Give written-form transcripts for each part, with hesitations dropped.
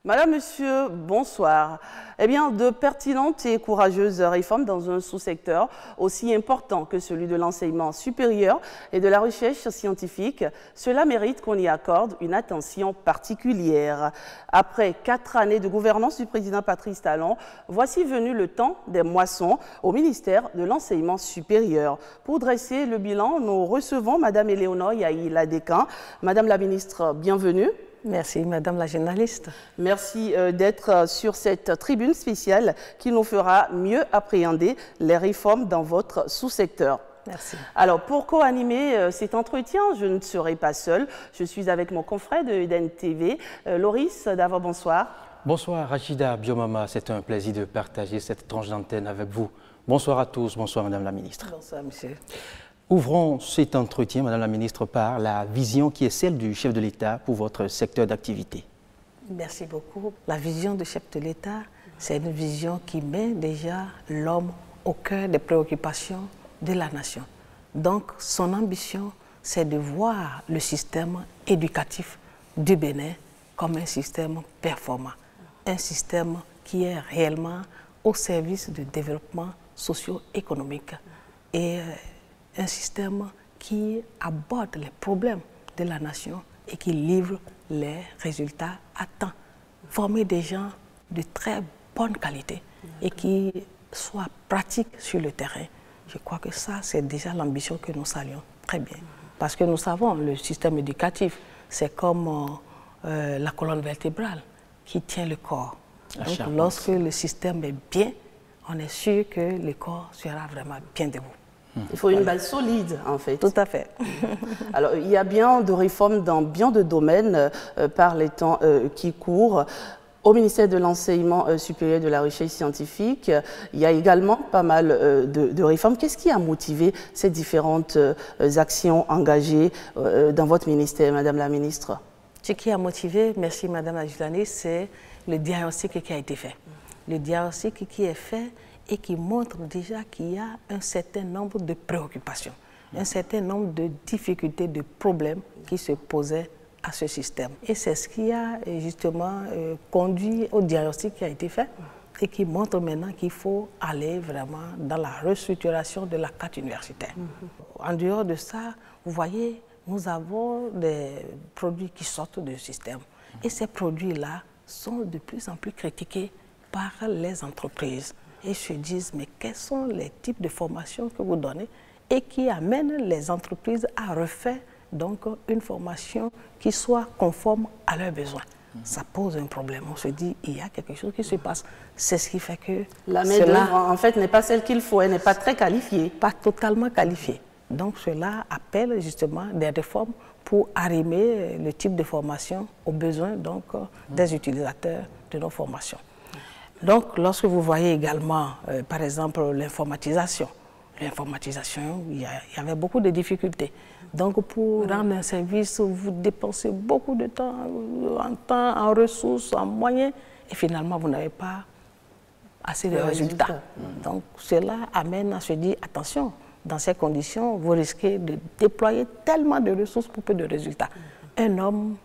Madame, Monsieur, bonsoir. Eh bien, de pertinentes et courageuses réformes dans un sous-secteur aussi important que celui de l'enseignement supérieur et de la recherche scientifique, cela mérite qu'on y accorde une attention particulière. Après 4 années de gouvernance du président Patrice Talon, voici venu le temps des moissons au ministère de l'enseignement supérieur. Pour dresser le bilan, nous recevons Madame Éléonore Yahi-Ladécan. Madame la ministre, bienvenue. Merci, Madame la journaliste. Merci d'être sur cette tribune spéciale qui nous fera mieux appréhender les réformes dans votre sous-secteur. Merci. Alors, pour co-animer cet entretien, je ne serai pas seule. Je suis avec mon confrère de Eden TV, Loris Davor, bonsoir. Bonsoir, Rachida Biomama. C'est un plaisir de partager cette tranche d'antenne avec vous. Bonsoir à tous. Bonsoir, Madame la ministre. Bonsoir, monsieur. Ouvrons cet entretien, Madame la ministre, par la vision qui est celle du chef de l'État pour votre secteur d'activité. Merci beaucoup. La vision du chef de l'État, c'est une vision qui met déjà l'homme au cœur des préoccupations de la nation. Donc, son ambition, c'est de voir le système éducatif du Bénin comme un système performant, un système qui est réellement au service du développement socio-économique et un système qui aborde les problèmes de la nation et qui livre les résultats à temps. Former des gens de très bonne qualité et qui soient pratiques sur le terrain. Je crois que ça, c'est déjà l'ambition que nous saluons très bien. Parce que nous savons, le système éducatif, c'est comme la colonne vertébrale qui tient le corps. Donc, lorsque le système est bien, on est sûr que le corps sera vraiment bien debout. Il faut une base solide, en fait. Tout à fait. Alors, il y a bien de réformes dans bien de domaines par les temps qui courent. Au ministère de l'Enseignement supérieur et de la recherche scientifique, il y a également pas mal de réformes. Qu'est-ce qui a motivé ces différentes actions engagées dans votre ministère, Madame la ministre? Ce qui a motivé, merci Madame la journaliste, c'est le diagnostic qui a été fait. Le diagnostic qui est fait et qui montre déjà qu'il y a un certain nombre de préoccupations, un certain nombre de difficultés, de problèmes qui se posaient à ce système. Et c'est ce qui a justement conduit au diagnostic qui a été fait et qui montre maintenant qu'il faut aller vraiment dans la restructuration de la carte universitaire. En dehors de ça, vous voyez, nous avons des produits qui sortent du système. Et ces produits-là sont de plus en plus critiqués par les entreprises. Et se disent, mais quels sont les types de formations que vous donnez et qui amènent les entreprises à refaire donc une formation qui soit conforme à leurs besoins. Ça pose un problème. On se dit, il y a quelque chose qui se passe. C'est ce qui fait que la main-d'œuvre, en fait, n'est pas celle qu'il faut, elle n'est pas très qualifiée. Pas totalement qualifiée. Donc cela appelle justement des réformes pour arrimer le type de formation aux besoins donc, des utilisateurs de nos formations. Donc, lorsque vous voyez également, par exemple, l'informatisation, il y avait beaucoup de difficultés. Donc, pour rendre un service, vous dépensez beaucoup de temps, en ressources, en moyens, et finalement, vous n'avez pas assez de résultats. Donc, cela amène à se dire, attention, dans ces conditions, vous risquez de déployer tellement de ressources pour peu de résultats. Un homme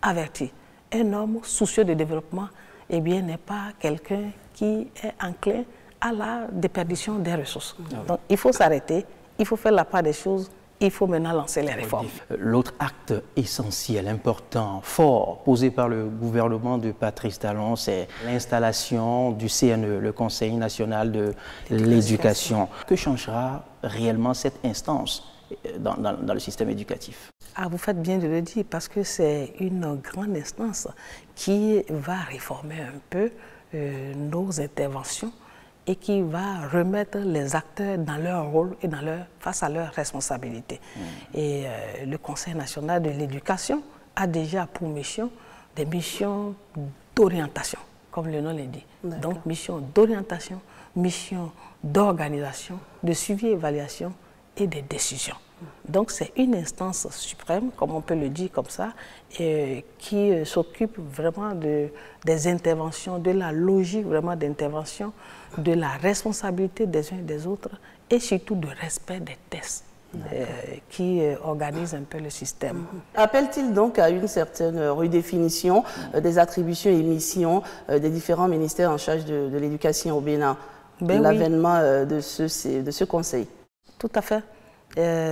averti, un homme soucieux de développement, eh bien, n'est pas quelqu'un qui est enclin à la déperdition des ressources. Donc, il faut s'arrêter, il faut faire la part des choses, il faut maintenant lancer les réformes. L'autre acte essentiel, important, fort, posé par le gouvernement de Patrice Talon, c'est l'installation du CNE, le Conseil national de l'éducation. Que changera réellement cette instance dans le système éducatif? Ah, vous faites bien de le dire, parce que c'est une grande instance qui va réformer un peu nos interventions et qui va remettre les acteurs dans leur rôle et face à leurs responsabilités. Et le Conseil national de l'éducation a déjà pour mission des missions d'orientation, comme le nom l'indique. Donc, mission d'orientation, mission d'organisation, de suivi et évaluation et des décisions. Donc, c'est une instance suprême, comme on peut le dire comme ça, qui s'occupe vraiment des interventions, de la logique vraiment d'intervention, de la responsabilité des uns et des autres, et surtout du respect des tests qui organise un peu le système. Appelle-t-il donc à une certaine redéfinition des attributions et missions des différents ministères en charge de l'éducation au Bénin, l'avènement de ce conseil? Tout à fait.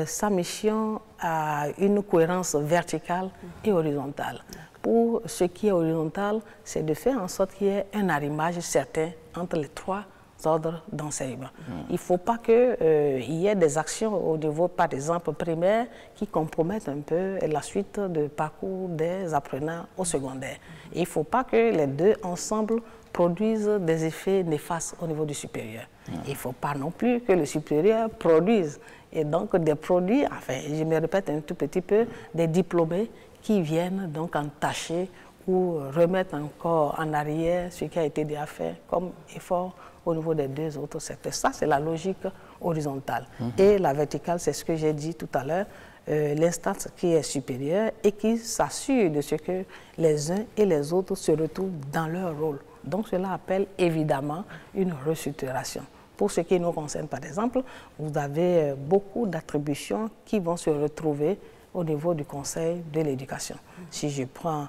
Sa mission a une cohérence verticale et horizontale. Pour ce qui est horizontal, c'est de faire en sorte qu'il y ait un arrimage certain entre les trois ordres d'enseignement. Il ne faut pas qu'il y ait des actions au niveau, par exemple, primaire, qui compromettent un peu la suite de parcours des apprenants au secondaire. Il ne faut pas que les deux ensemble produisent des effets néfastes au niveau du supérieur. Il ne faut pas non plus que le supérieur produise. Et donc des produits, enfin, je me répète un tout petit peu, des diplômés qui viennent donc entacher ou remettre encore en arrière ce qui a été déjà fait comme effort au niveau des deux autres secteurs. Ça, c'est la logique horizontale. Et la verticale, c'est ce que j'ai dit tout à l'heure, l'instance qui est supérieure et qui s'assure de ce que les uns et les autres se retrouvent dans leur rôle. Donc cela appelle évidemment une restructuration. Pour ce qui nous concerne, par exemple, vous avez beaucoup d'attributions qui vont se retrouver au niveau du Conseil de l'éducation. Si je prends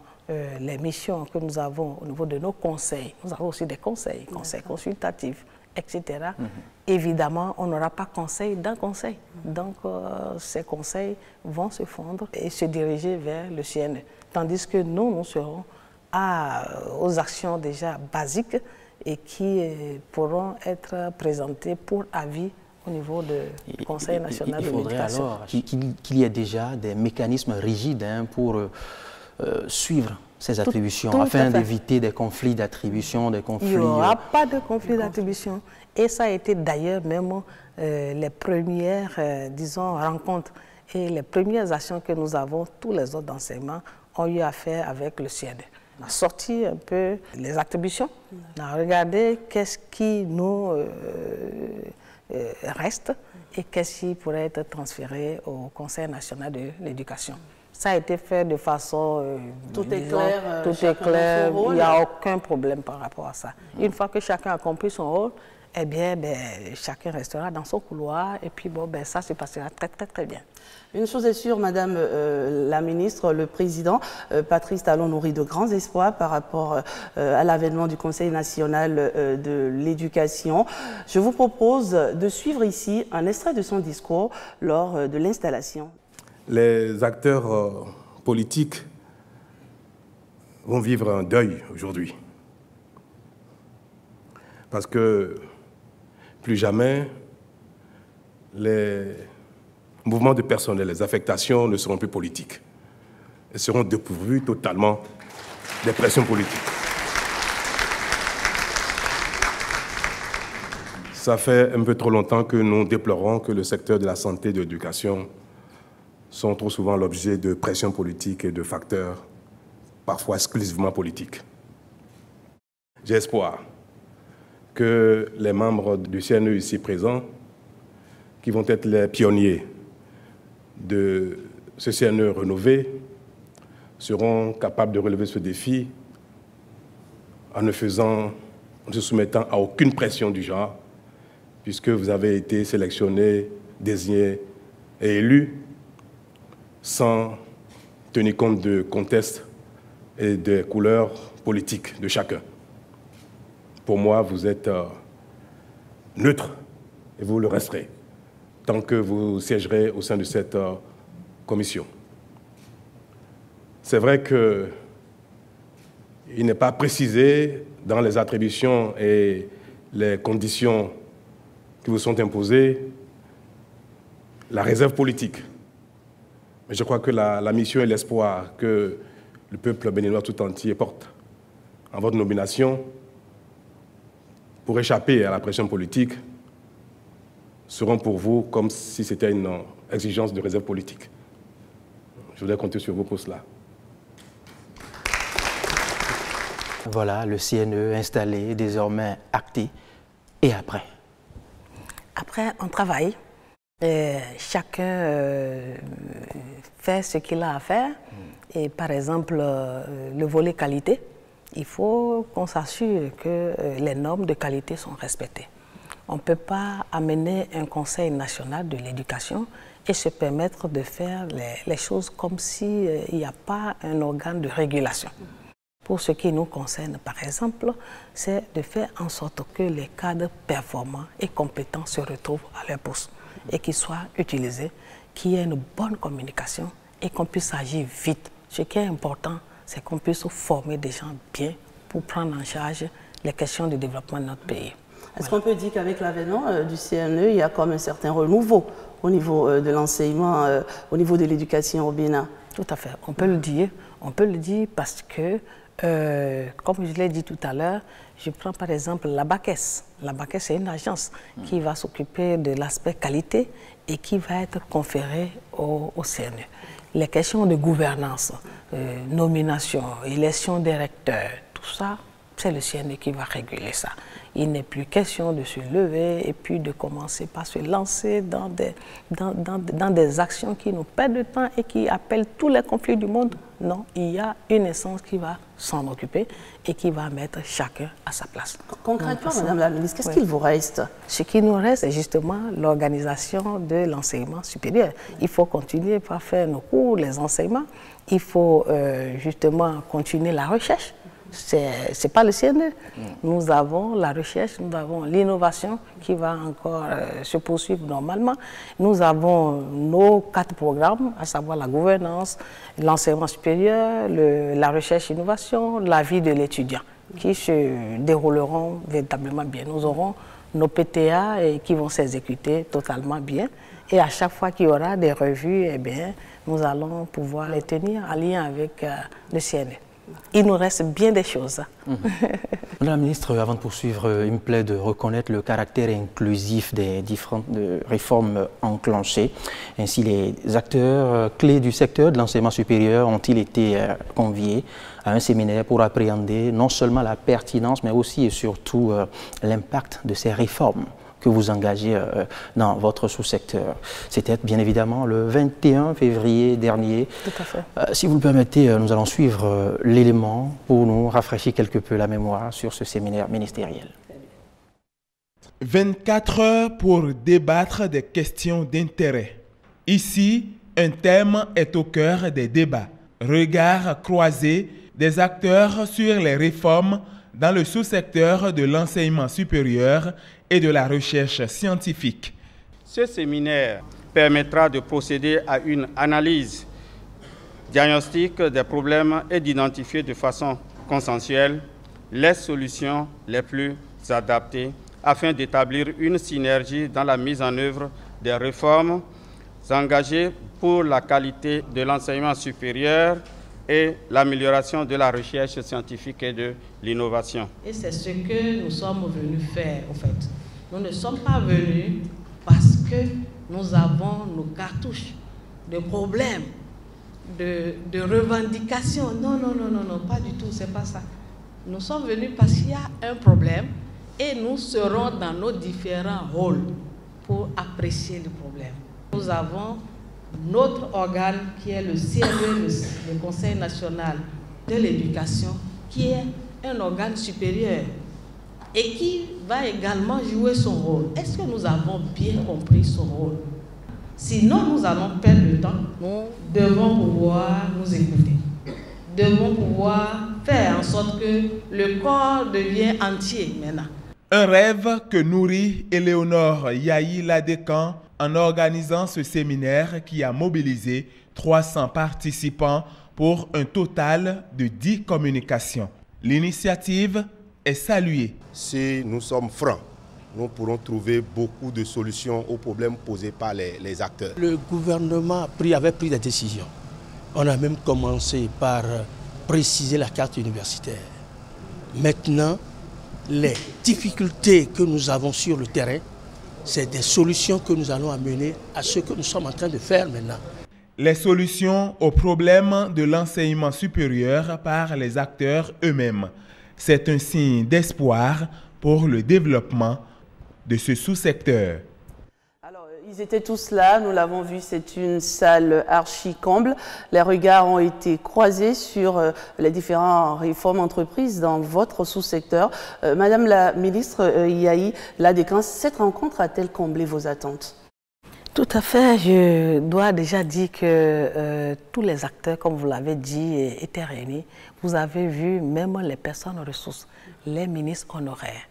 les missions que nous avons au niveau de nos conseils, nous avons aussi des conseils, conseils consultatifs, etc. Évidemment, on n'aura pas conseil d'un conseil. Donc, ces conseils vont se fondre et se diriger vers le CNE. Tandis que nous serons aux actions déjà basiques et qui pourront être présentées pour avis au niveau du Conseil national de l'éducation. Il faudrait alors qu'il y ait déjà des mécanismes rigides pour suivre ces attributions, afin d'éviter des conflits d'attribution, des conflits... Il n'y aura pas de conflit d'attribution. Et ça a été d'ailleurs même les premières, disons, rencontres et les premières actions que nous avons, tous les autres enseignements, ont eu à faire avec le CNE. On a sorti un peu les attributions, on a regardé qu'est-ce qui nous reste et qu'est-ce qui pourrait être transféré au Conseil national de l'éducation. Ça a été fait de façon... tout est clair, tout est clair, il n'y a aucun problème par rapport à ça. Une fois que chacun a compris son rôle, eh bien, chacun restera dans son couloir et puis bon, ça se passera très, très, très bien. Une chose est sûre, Madame la ministre, le président Patrice Talon nourrit de grands espoirs par rapport à l'avènement du Conseil national de l'éducation. Je vous propose de suivre ici un extrait de son discours lors de l'installation. Les acteurs politiques vont vivre un deuil aujourd'hui. Parce que plus jamais les mouvements de personnel, les affectations ne seront plus politiques. Elles seront dépourvues totalement des pressions politiques. Ça fait un peu trop longtemps que nous déplorons que le secteur de la santé et de l'éducation sont trop souvent l'objet de pressions politiques et de facteurs parfois exclusivement politiques. J'ai espoir que les membres du CNE ici présents, qui vont être les pionniers de ce CNE rénové, seront capables de relever ce défi en ne se soumettant à aucune pression du genre, puisque vous avez été sélectionnés, désignés et élus sans tenir compte de contexte et des couleurs politiques de chacun. Pour moi, vous êtes neutre et vous le resterez tant que vous siégerez au sein de cette commission. C'est vrai qu'il n'est pas précisé dans les attributions et les conditions qui vous sont imposées la réserve politique. Mais je crois que la mission et l'espoir que le peuple béninois tout entier porte en votre nomination pour échapper à la pression politique seront pour vous comme si c'était une exigence de réserve politique. Je voudrais compter sur vous pour cela. Voilà, le CNE installé, désormais acté. Et après? Après, on travaille. Chacun fait ce qu'il a à faire. Et par exemple, le volet qualité, il faut qu'on s'assure que les normes de qualité sont respectées. On ne peut pas amener un conseil national de l'éducation et se permettre de faire les choses comme s'il n'y a pas un organe de régulation. Pour ce qui nous concerne, par exemple, c'est de faire en sorte que les cadres performants et compétents se retrouvent à leur poste et qu'ils soient utilisés, qu'il y ait une bonne communication et qu'on puisse agir vite. Ce qui est important, c'est qu'on puisse former des gens bien pour prendre en charge les questions de développement de notre pays. Est-ce qu'on peut dire qu'avec l'avènement du CNE, il y a comme un certain renouveau au niveau de l'enseignement, au niveau de l'éducation au Bénin? Tout à fait, on peut le dire. On peut le dire parce que, comme je l'ai dit tout à l'heure, je prends par exemple la BACES. La BACES, c'est une agence qui va s'occuper de l'aspect qualité et qui va être conférée au CNE. Les questions de gouvernance, nomination, élection des recteurs, tout ça, c'est le CNE qui va réguler ça. Il n'est plus question de se lever et puis de commencer par se lancer dans des actions qui nous perdent de temps et qui appellent tous les conflits du monde. Non, il y a une instance qui va s'en occuper et qui va mettre chacun à sa place. Concrètement, Madame la Ministre, qu'est-ce qu'il vous reste? Ce qui nous reste, c'est justement l'organisation de l'enseignement supérieur. Il faut continuer par faire nos cours, les enseignements. Il faut justement continuer la recherche. C'est pas le CNE. Nous avons la recherche, nous avons l'innovation qui va encore se poursuivre normalement. Nous avons nos 4 programmes, à savoir la gouvernance, l'enseignement supérieur, la recherche-innovation, la vie de l'étudiant, qui se dérouleront véritablement bien. Nous aurons nos PTA qui vont s'exécuter totalement bien. Et à chaque fois qu'il y aura des revues, eh bien, nous allons pouvoir les tenir en lien avec le CNE. Il nous reste bien des choses. Madame la Ministre, avant de poursuivre, il me plaît de reconnaître le caractère inclusif des différentes réformes enclenchées. Ainsi, les acteurs clés du secteur de l'enseignement supérieur ont-ils été conviés à un séminaire pour appréhender non seulement la pertinence, mais aussi et surtout l'impact de ces réformes que vous engagez dans votre sous-secteur. C'était bien évidemment le 21 février dernier. Tout à fait. Si vous le permettez, nous allons suivre l'élément pour nous rafraîchir quelque peu la mémoire sur ce séminaire ministériel. 24 heures pour débattre des questions d'intérêt. Ici, un thème est au cœur des débats. Regard croisé des acteurs sur les réformes dans le sous-secteur de l'enseignement supérieur et de la recherche scientifique. Ce séminaire permettra de procéder à une analyse diagnostique des problèmes et d'identifier de façon consensuelle les solutions les plus adaptées afin d'établir une synergie dans la mise en œuvre des réformes engagées pour la qualité de l'enseignement supérieur et l'amélioration de la recherche scientifique et de l'innovation. Et c'est ce que nous sommes venus faire, en fait. Nous ne sommes pas venus parce que nous avons nos cartouches de problèmes, de revendications. Non, non, non, non, non, pas du tout, c'est pas ça. Nous sommes venus parce qu'il y a un problème et nous serons dans nos différents rôles pour apprécier le problème. Nous avons notre organe qui est le CNE, le Conseil national de l'éducation, qui est un organe supérieur et qui va également jouer son rôle. Est-ce que nous avons bien compris son rôle? Sinon, nous allons perdre le temps. Nous devons pouvoir nous écouter. Nous devons pouvoir faire en sorte que le corps devienne entier maintenant. Un rêve que nourrit Éléonore Yahi Ladécan en organisant ce séminaire qui a mobilisé 300 participants pour un total de 10 communications. L'initiative est saluée. Si nous sommes francs, nous pourrons trouver beaucoup de solutions aux problèmes posés par les acteurs. Le gouvernement avait pris des décisions. On a même commencé par préciser la carte universitaire. Maintenant, les difficultés que nous avons sur le terrain, c'est des solutions que nous allons amener à ce que nous sommes en train de faire maintenant. Les solutions aux problèmes de l'enseignement supérieur par les acteurs eux-mêmes. C'est un signe d'espoir pour le développement de ce sous-secteur. Alors, Ils étaient tous là, nous l'avons vu, c'est une salle archi-comble. Les regards ont été croisés sur les différentes réformes entreprises dans votre sous-secteur. Madame la ministre Yahi Ladekans, cette rencontre a-t-elle comblé vos attentes? Tout à fait. Je dois déjà dire que tous les acteurs, comme vous l'avez dit, étaient réunis. Vous avez vu même les personnes ressources, les ministres honoraires,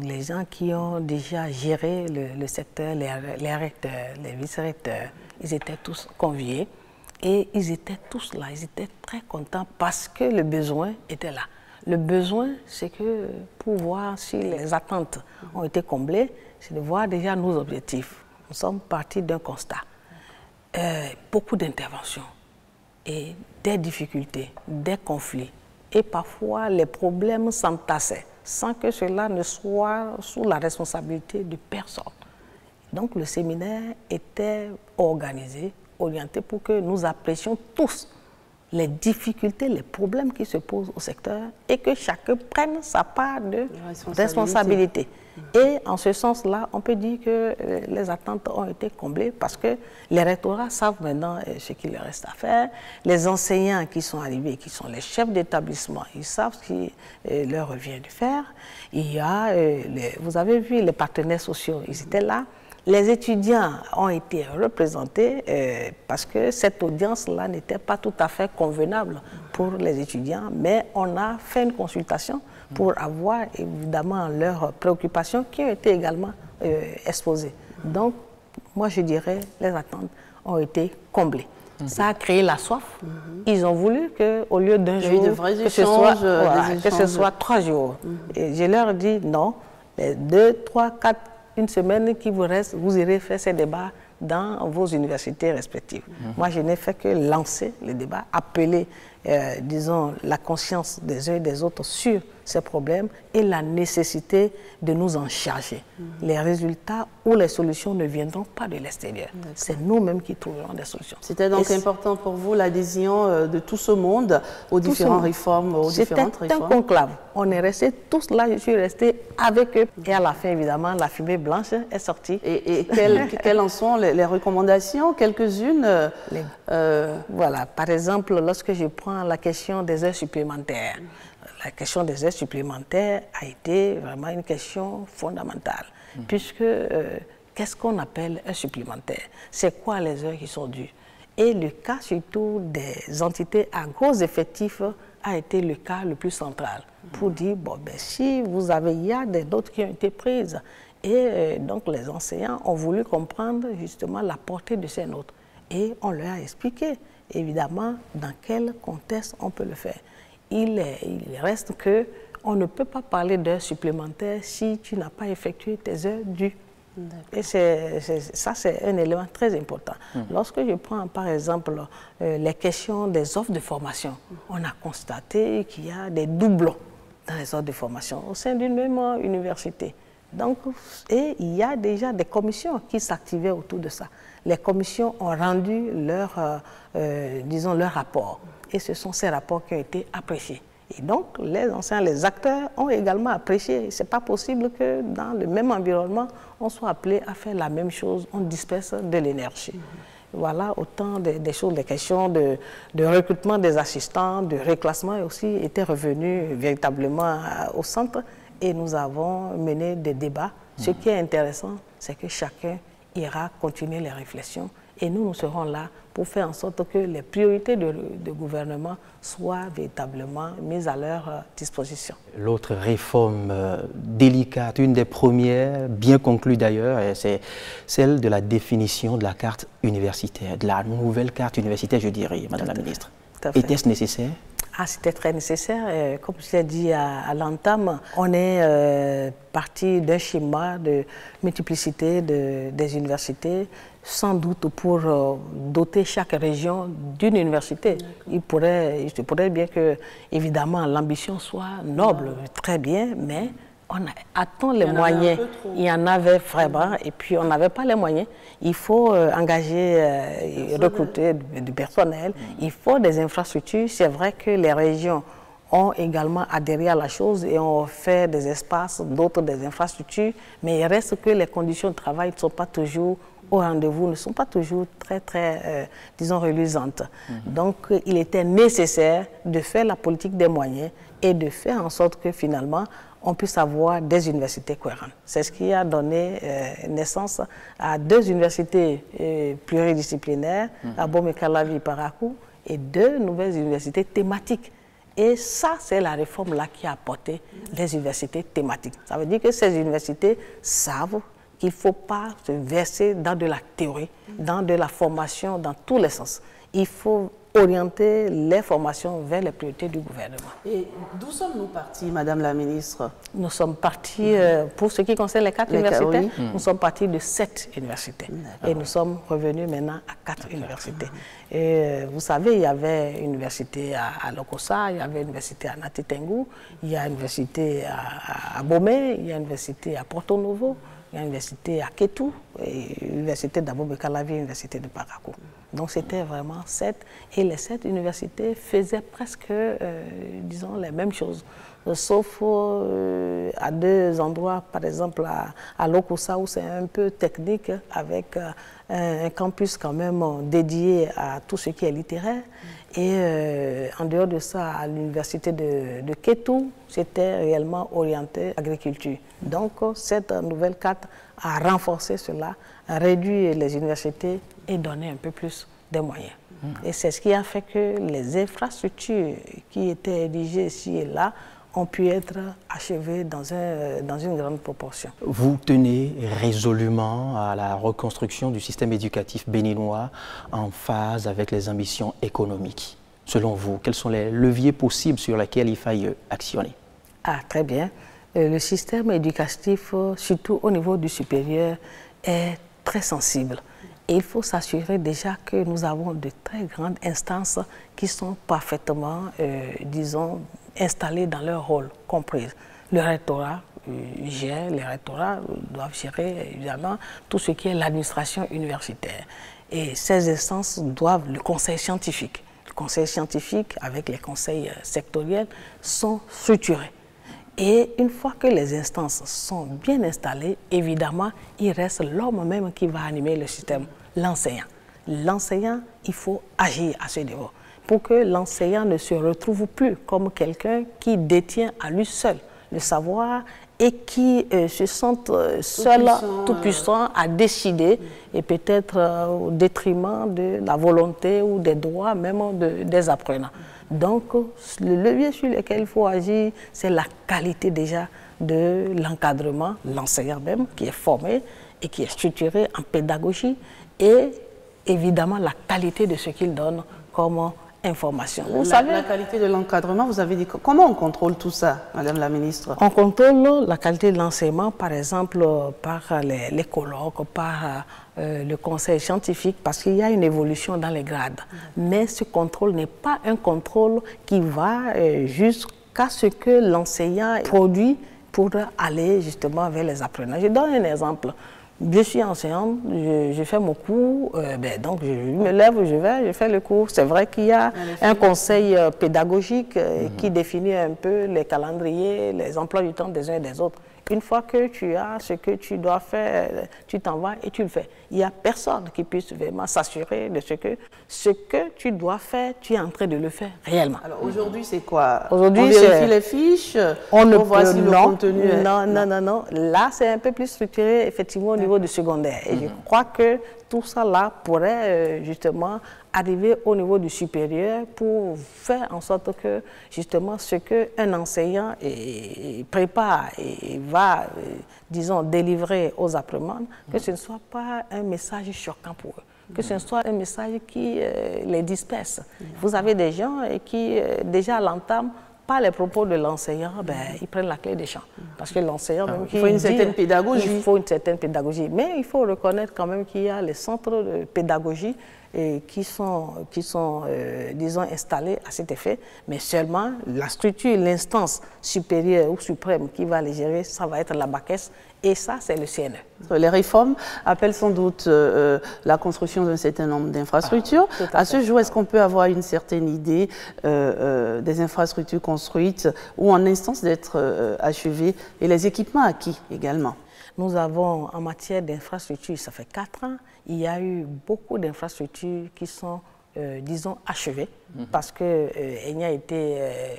les gens qui ont déjà géré le secteur, les recteurs, les vice-recteurs, ils étaient tous conviés et ils étaient tous là. Ils étaient très contents parce que le besoin était là. Le besoin, c'est que pour voir si les attentes ont été comblées, c'est de voir déjà nos objectifs. Nous sommes partis d'un constat. Beaucoup d'interventions et des difficultés, des conflits. Et parfois, les problèmes s'entassaient sans que cela ne soit sous la responsabilité de personne. Donc, le séminaire était organisé, orienté pour que nous apprécions tous les difficultés, les problèmes qui se posent au secteur et que chacun prenne sa part de responsabilité. Et en ce sens-là, on peut dire que les attentes ont été comblées parce que les rectorats savent maintenant ce qu'il leur reste à faire. Les enseignants qui sont arrivés, qui sont les chefs d'établissement, ils savent ce qui leur revient de faire. Il y a, vous avez vu, les partenaires sociaux, ils étaient là. Les étudiants ont été représentés parce que cette audience-là n'était pas tout à fait convenable pour les étudiants, mais on a fait une consultation pour avoir évidemment leurs préoccupations qui ont été également exposées. Donc, moi je dirais, les attentes ont été comblées. Ça a créé la soif. Ils ont voulu qu'au lieu d'un jour, que ce soit 3 jours. Et je leur ai dit non, les 2, 3, 4, une semaine qui vous reste, vous irez faire ces débats dans vos universités respectives. Moi, je n'ai fait que lancer les débats, appeler, disons, la conscience des uns et des autres sur ces problèmes et la nécessité de nous en charger. Les résultats ou les solutions ne viendront pas de l'extérieur. C'est nous-mêmes qui trouverons des solutions. C'était donc important pour vous l'adhésion de tout ce monde aux différentes réformes, C'était un conclave. On est restés tous là, je suis restée avec eux. Et à la fin, évidemment, la fumée blanche est sortie. Et quelles en sont les recommandations? Quelques-unes Voilà, par exemple, lorsque je prends la question des heures supplémentaires, la question des heures supplémentaires a été vraiment une question fondamentale, puisque qu'est-ce qu'on appelle heures supplémentaires? C'est quoi les heures qui sont dues? Et le cas surtout des entités à gros effectifs a été le cas le plus central, pour dire, bon, ben, si vous avez, il y a des notes qui ont été prises, et donc les enseignants ont voulu comprendre justement la portée de ces notes. Et on leur a expliqué, évidemment, dans quel contexte on peut le faire. Il reste qu'on ne peut pas parler d'heures supplémentaires si tu n'as pas effectué tes heures dues. Et ça, c'est un élément très important. Lorsque je prends, par exemple, les questions des offres de formation, on a constaté qu'il y a des doublons dans les offres de formation au sein d'une même université. Donc, et il y a déjà des commissions qui s'activaient autour de ça. Les commissions ont rendu disons, leur rapport. Et ce sont ces rapports qui ont été appréciés. Et donc, les enseignants, les acteurs ont également apprécié. Ce n'est pas possible que dans le même environnement, on soit appelé à faire la même chose, on disperse de l'énergie. Voilà, autant des choses, des questions de recrutement des assistants, de reclassement aussi étaient revenus véritablement au centre. Et nous avons mené des débats. Ce qui est intéressant, c'est que chacun ira continuer les réflexions. Et nous serons là pour faire en sorte que les priorités de gouvernement soient véritablement mises à leur disposition. L'autre réforme délicate, une des premières, bien conclue d'ailleurs, c'est celle de la définition de la carte universitaire, de la nouvelle carte universitaire, je dirais, Madame la Ministre. Était-ce nécessaire? Ah, c'était très nécessaire. Comme je l'ai dit à l'entame, on est parti d'un schéma de multiplicité des universités, sans doute pour doter chaque région d'une université. Il se pourrait bien que, évidemment, l'ambition soit noble, très bien, mais on attend les moyens. Il y en avait vraiment, et puis on n'avait pas les moyens. Il faut engager, recruter du personnel, il faut des infrastructures. C'est vrai que les régions ont également adhéré à la chose et ont fait des espaces, d'autres des infrastructures, mais il reste que les conditions de travail ne sont pas toujours au rendez-vous ne sont pas toujours très disons, reluisantes. Donc, il était nécessaire de faire la politique des moyens et de faire en sorte que finalement, on puisse avoir des universités cohérentes. C'est ce qui a donné naissance à 2 universités pluridisciplinaires, à Abomey-Calavi et Parakou, et 2 nouvelles universités thématiques. Et ça, c'est la réforme-là qui a apporté les universités thématiques. Ça veut dire que ces universités savent qu'il ne faut pas se verser dans de la théorie, dans de la formation dans tous les sens. Il faut orienter les formations vers les priorités du gouvernement. Et d'où sommes-nous partis, Madame la Ministre? Nous sommes partis, pour ce qui concerne les 4 universités, nous sommes partis de 7 universités. Et nous sommes revenus maintenant à 4 universités. Et vous savez, il y avait une université à Lokossa, il y avait une université à Natitengu, il y a une université à Abomey, il y a une université à Porto Novo, il y a une université à Kétou, et l'université d'Abomey-Calavi, l'université de Parakou. Donc c'était vraiment 7, et les 7 universités faisaient presque, disons, les mêmes choses, sauf à 2 endroits, par exemple à Lokossa, où c'est un peu technique, avec un campus quand même dédié à tout ce qui est littéraire. Et en dehors de ça, à l'université de Kétou, c'était réellement orienté agriculture. Donc cette nouvelle carte a renforcé cela, a réduit les universités et donné un peu plus de moyens. Et c'est ce qui a fait que les infrastructures qui étaient érigées ici et là ont pu être achevées dans une grande proportion. Vous tenez résolument à la reconstruction du système éducatif béninois en phase avec les ambitions économiques. Selon vous, quels sont les leviers possibles sur lesquels il faille actionner? Ah, très bien. Le système éducatif, surtout au niveau du supérieur, est très sensible. Et il faut s'assurer déjà que nous avons de très grandes instances qui sont parfaitement, disons, installées dans leur rôle, comprises. Le rectorat gère, les rectorats doivent gérer évidemment tout ce qui est l'administration universitaire. Et ces instances doivent, le conseil scientifique avec les conseils sectoriels sont structurés. Et une fois que les instances sont bien installées, évidemment, il reste l'homme même qui va animer le système, l'enseignant. L'enseignant, il faut agir à ce niveau pour que l'enseignant ne se retrouve plus comme quelqu'un qui détient à lui seul le savoir et qui se sente seul, tout puissant à décider et peut-être au détriment de la volonté ou des droits même des apprenants. Donc, le levier sur lequel il faut agir, c'est la qualité déjà de l'encadrement, l'enseignant même qui est formé et qui est structuré en pédagogie et évidemment la qualité de ce qu'il donne comme information. Vous savez, la qualité de l'encadrement, vous avez dit, comment on contrôle tout ça, Madame la Ministre? On contrôle la qualité de l'enseignement, par exemple, par les colloques, par le conseil scientifique, parce qu'il y a une évolution dans les grades. Mais ce contrôle n'est pas un contrôle qui va jusqu'à ce que l'enseignant produit pour aller justement vers les apprenants. Je donne un exemple. Je suis enseignante, je fais mon cours, donc je me lève, je fais le cours. C'est vrai qu'il y a un conseil pédagogique qui définit un peu les calendriers, les emplois du temps des uns et des autres. Une fois que tu as ce que tu dois faire, tu t'en vas et tu le fais. Il n'y a personne qui puisse vraiment s'assurer de ce que tu dois faire, tu es en train de le faire réellement. Alors aujourd'hui, c'est quoi? Aujourd'hui, on vérifie les fiches, on voit si le contenu est... Non. Là, c'est un peu plus structuré, effectivement, au niveau du secondaire. Et je crois que tout ça là pourrait justement arriver au niveau du supérieur pour faire en sorte que justement ce qu'un enseignant prépare et va, disons, délivrer aux apprenants, que ce ne soit pas un message choquant pour eux, que ce soit un message qui les disperse. Vous avez des gens qui déjà à l'entame, par les propos de l'enseignant, ils prennent la clé des champs. Parce que l'enseignant, il faut une certaine pédagogie. Il faut une certaine pédagogie. Mais il faut reconnaître quand même qu'il y a les centres de pédagogie qui sont disons, installés à cet effet. Mais seulement la structure, l'instance supérieure ou suprême qui va les gérer, ça va être la BACES. Et ça, c'est le CNE. Les réformes appellent sans doute la construction d'un certain nombre d'infrastructures. À ce jour, est-ce qu'on peut avoir une certaine idée des infrastructures construites ou en instance d'être achevées et les équipements acquis également? Nous avons, en matière d'infrastructures, ça fait 4 ans, il y a eu beaucoup d'infrastructures qui sont, disons, achevées, parce qu'elles a été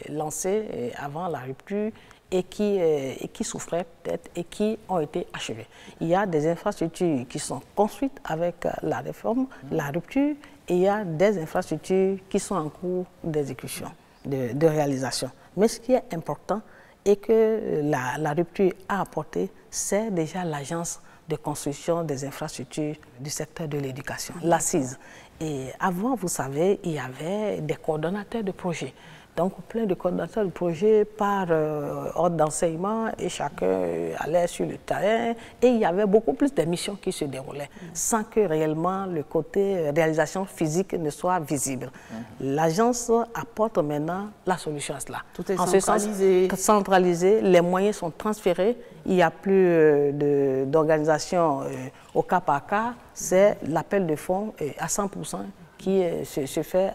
lancées avant la rupture et qui souffraient peut-être et qui ont été achevées. Il y a des infrastructures qui sont construites avec la réforme, la rupture, et il y a des infrastructures qui sont en cours d'exécution, de réalisation. Mais ce qui est important et que la rupture a apporté, c'est déjà l'agence de construction des infrastructures du secteur de l'éducation, l'ACIS. Et avant, vous savez, il y avait des coordonnateurs de projets. Donc, plein de coordonnateurs de projets par ordre d'enseignement et chacun allait sur le terrain. Et il y avait beaucoup plus de missions qui se déroulaient sans que réellement le côté réalisation physique ne soit visible. L'agence apporte maintenant la solution à cela. Tout est centralisé. Centralisé, les moyens sont transférés. Il n'y a plus d'organisation au cas par cas. C'est l'appel de fonds à 100%. Qui se fait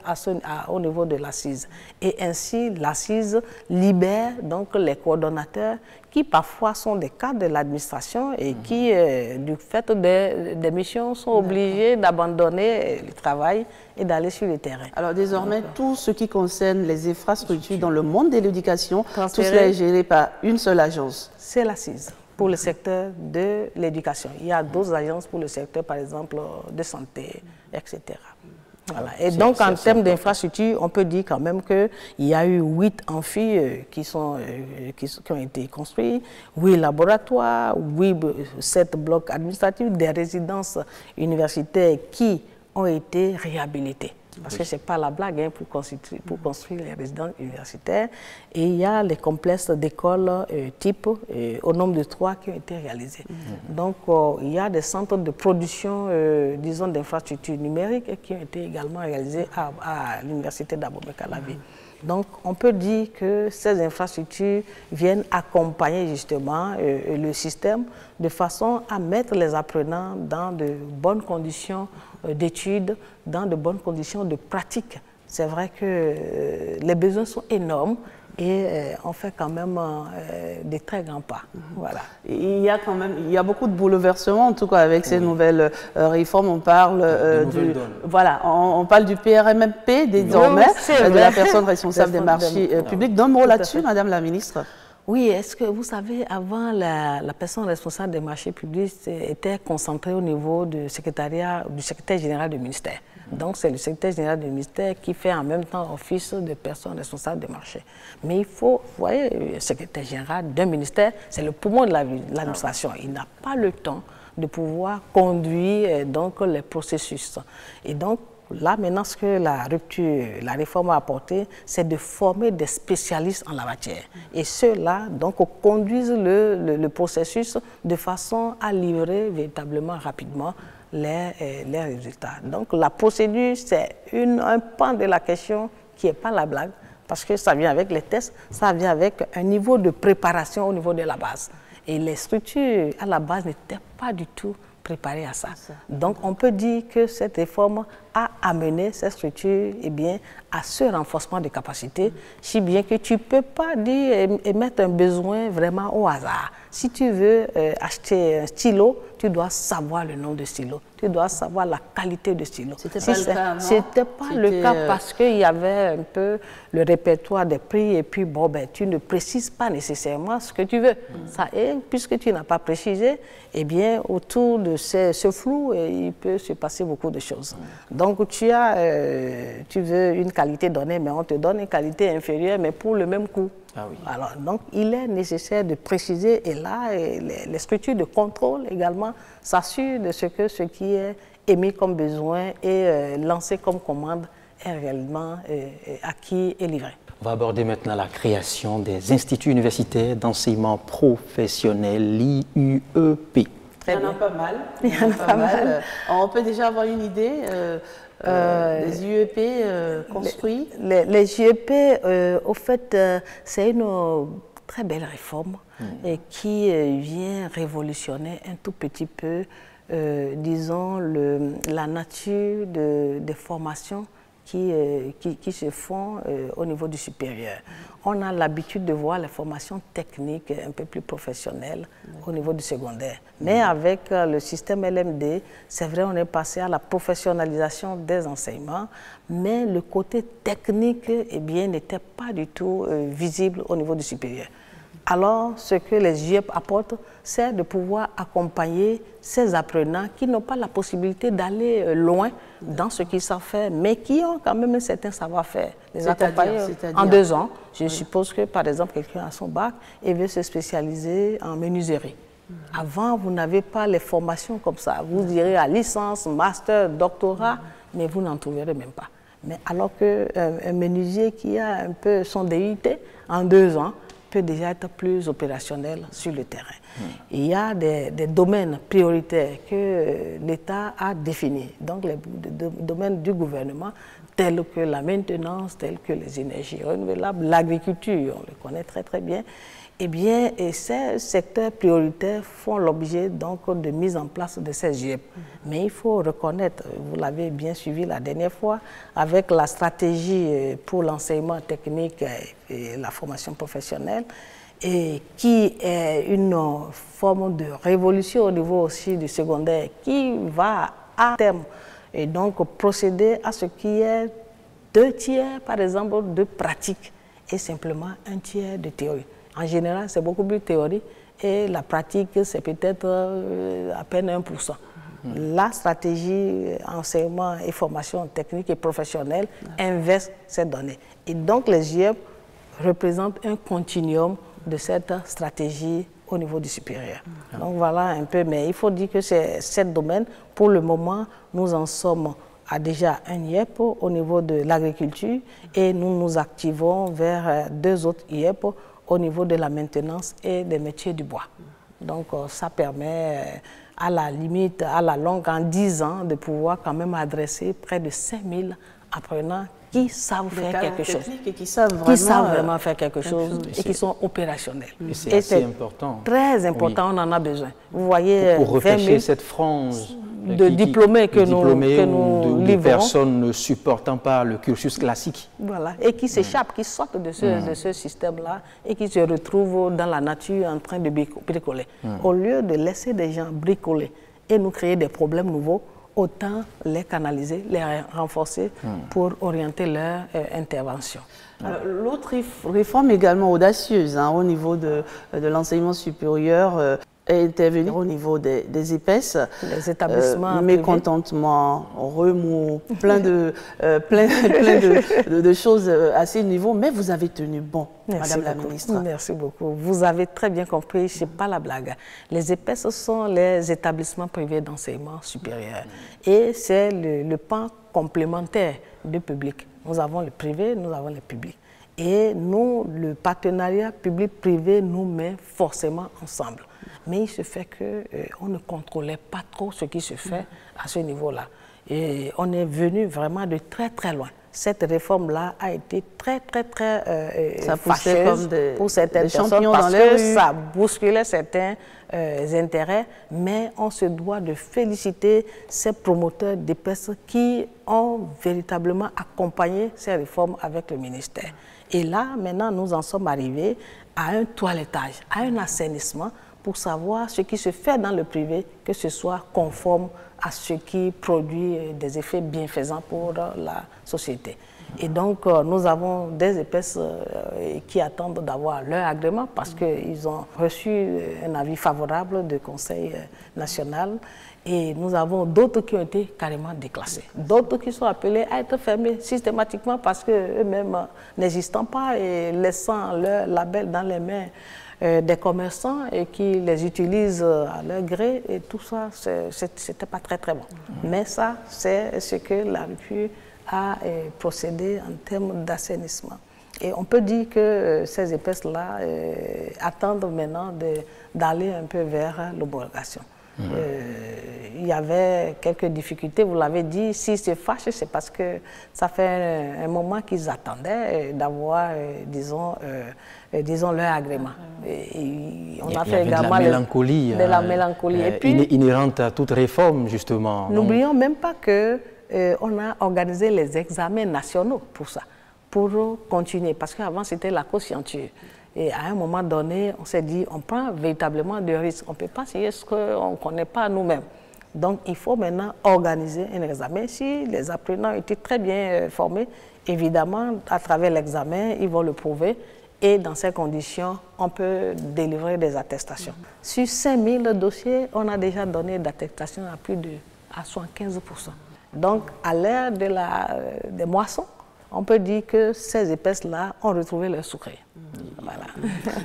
au niveau de l'ACIS. Et ainsi, l'ACIS libère donc les coordonnateurs qui parfois sont des cadres de l'administration et qui, du fait des missions, sont obligés d'abandonner le travail et d'aller sur le terrain. Alors désormais, tout ce qui concerne les infrastructures dans le monde de l'éducation, tout cela est géré par une seule agence. C'est l'ACIS pour le secteur de l'éducation. Il y a d'autres agences pour le secteur, par exemple, de santé, etc. Voilà. Et donc, en termes d'infrastructures, on peut dire quand même qu'il y a eu 8 amphis qui ont été construits, 8 laboratoires, 7 blocs administratifs, des résidences universitaires qui ont été réhabilitées. Parce que ce n'est pas la blague hein, pour construire les résidences universitaires. Et il y a les complexes d'écoles type au nombre de 3 qui ont été réalisés. Donc, il y a des centres de production, disons, d'infrastructures numériques qui ont été également réalisés à l'université d'Abomey-Calavi. Donc, on peut dire que ces infrastructures viennent accompagner justement le système de façon à mettre les apprenants dans de bonnes conditions d'études, dans de bonnes conditions de pratique. C'est vrai que les besoins sont énormes et on fait quand même des très grands pas. Voilà. Il y a beaucoup de bouleversements, en tout cas avec ces nouvelles réformes. On parle on parle du PRMP désormais, de la personne responsable des marchés publics. D'un mot là-dessus, Madame la ministre. Oui, est-ce que vous savez, avant, la personne responsable des marchés publics était concentrée au niveau du secrétaire général du ministère. Donc, c'est le secrétaire général du ministère qui fait en même temps office de personne responsable des marchés. Mais il faut, vous voyez, le secrétaire général d'un ministère, c'est le poumon de l'administration. Il n'a pas le temps de pouvoir conduire donc, les processus. Et donc, là, maintenant, ce que la réforme a apporté, c'est de former des spécialistes en la matière. Et ceux-là, donc, conduisent le processus de façon à livrer véritablement rapidement les résultats. Donc, la procédure, c'est un pan de la question qui n'est pas la blague, parce que ça vient avec les tests, ça vient avec un niveau de préparation au niveau de la base. Et les structures à la base n'étaient pas du tout préparées à ça. Donc, on peut dire que cette réforme a amené cette structure à ce renforcement de capacités, si bien que tu ne peux pas dire et mettre un besoin vraiment au hasard. Si tu veux acheter un stylo, tu dois savoir le nom de stylo, tu dois savoir la qualité de stylo. C'était pas le cas, non? C'était pas le cas parce qu'il y avait un peu le répertoire des prix et puis bon, tu ne précises pas nécessairement ce que tu veux. Ça, et puisque tu n'as pas précisé, eh bien, autour de ce flou, il peut se passer beaucoup de choses. Donc, tu veux une qualité donnée, mais on te donne une qualité inférieure, mais pour le même coût. Ah oui. Alors, donc, il est nécessaire de préciser, et là, les structures de contrôle également s'assurent de ce qui est émis comme besoin et lancé comme commande est réellement acquis et livré. On va aborder maintenant la création des instituts universitaires d'enseignement professionnel, l'IUEP. Il y en a pas mal. Il y en a pas mal. On peut déjà avoir une idée des IUEP construits. Les IUEP, au fait, c'est une très belle réforme et qui vient révolutionner un tout petit peu, disons, la nature des formations qui se font au niveau du supérieur. On a l'habitude de voir les formations techniques un peu plus professionnelles au niveau du secondaire. Mais avec le système LMD, c'est vrai, on est passé à la professionnalisation des enseignements, mais le côté technique, eh bien, n'était pas du tout visible au niveau du supérieur. Alors, ce que les JEP apportent, c'est de pouvoir accompagner ces apprenants qui n'ont pas la possibilité d'aller loin dans ce qu'ils savent faire, mais qui ont quand même un certain savoir-faire. Les accompagner en 2 ans. Je suppose que, par exemple, quelqu'un a son bac et veut se spécialiser en menuiserie. Avant, vous n'avez pas les formations comme ça. Vous irez à licence, master, doctorat, mais vous n'en trouverez même pas. Mais alors qu'un menuisier qui a un peu son DUT, en 2 ans, peut déjà être plus opérationnel sur le terrain. Il y a des domaines prioritaires que l'État a définis, donc les domaines du gouvernement, tels que la maintenance, tels que les énergies renouvelables, l'agriculture, on le connaît très très bien. Eh bien, ces secteurs prioritaires font l'objet donc de mise en place de ces JEP. Mais il faut reconnaître, vous l'avez bien suivi la dernière fois, avec la stratégie pour l'enseignement technique et la formation professionnelle, et qui est une forme de révolution au niveau aussi du secondaire, qui va à terme et donc procéder à ce qui est 2 tiers, par exemple, de pratique et simplement 1 tiers de théorie. En général, c'est beaucoup plus théorie et la pratique, c'est peut-être à peine 1%. La stratégie enseignement et formation technique et professionnelle inverse ces données. Et donc, les JEP représentent un continuum de cette stratégie au niveau du supérieur. Donc, voilà un peu, mais il faut dire que c'est 7 domaines. Pour le moment, nous en sommes à déjà un IEP au niveau de l'agriculture et nous nous activons vers 2 autres IEP au niveau de la maintenance et des métiers du bois. Donc ça permet à la limite, à la longue, en 10 ans, de pouvoir quand même adresser près de 5000 apprenants qui savent faire quelque chose. Et qui savent vraiment faire quelque chose et qui sont opérationnels. Et c'est assez important. Très important, on en a besoin. Vous voyez, pour refléter cette frange de diplômés que nous livrons. De personnes ne supportant pas le cursus classique. Voilà, et qui s'échappent, qui sortent de ce système-là et qui se retrouvent dans la nature en train de bricoler. Au lieu de laisser des gens bricoler et nous créer des problèmes nouveaux, autant les canaliser, les renforcer pour orienter leur intervention. L'autre réforme également audacieuse au niveau de l'enseignement supérieur est intervenir au niveau des EPES, les établissements mécontentement, remous, plein de choses à ce niveau, mais vous avez tenu bon, Madame la Ministre. Merci beaucoup. Vous avez très bien compris, ce n'est pas la blague. Les EPES sont les établissements privés d'enseignement supérieur et c'est le pan complémentaire du public. Nous avons le privé, nous avons le public. Et nous, le partenariat public-privé nous met forcément ensemble. Mais il se fait qu'on ne contrôlait pas trop ce qui se fait à ce niveau-là. Et on est venu vraiment de très très loin. Cette réforme-là a été très fâcheuse pour certaines personnes parce que ça bousculait certains intérêts, mais on se doit de féliciter ces promoteurs d'EPES qui ont véritablement accompagné ces réformes avec le ministère. Et là, maintenant, nous en sommes arrivés à un toilettage, à un assainissement pour savoir ce qui se fait dans le privé, que ce soit conforme à ce qui produit des effets bienfaisants pour la société. Et donc, nous avons des EPES qui attendent d'avoir leur agrément parce qu'ils ont reçu un avis favorable du Conseil national. Et nous avons d'autres qui ont été carrément déclassés. D'autres qui sont appelés à être fermés systématiquement parce qu'eux-mêmes n'existant pas et laissant leur label dans les mains des commerçants et qui les utilisent à leur gré. Et tout ça, c'était pas très très bon. Mais ça, c'est ce que la RUPU a procédé en termes d'assainissement. Et on peut dire que ces EPES-là attendent maintenant d'aller un peu vers l'homologation. Il y avait quelques difficultés, vous l'avez dit, s'ils se fâchent, c'est parce que ça fait un moment qu'ils attendaient d'avoir, disons, leur agrément. Et on a fait également de la mélancolie Et puis, inhérente à toute réforme, justement. N'oublions même pas que on a organisé les examens nationaux pour ça, pour continuer, parce qu'avant c'était la conscienture. Et à un moment donné, on s'est dit, on prend véritablement des risques. On ne peut pas signer ce qu'on ne connaît pas nous-mêmes. Donc, il faut maintenant organiser un examen. Si les apprenants étaient très bien formés, évidemment, à travers l'examen, ils vont le prouver. Et dans ces conditions, on peut délivrer des attestations. Sur 5000 dossiers, on a déjà donné d'attestations à plus de 75%. Donc, à l'ère des moissons, on peut dire que ces épaisses-là ont retrouvé leur sucré. Voilà.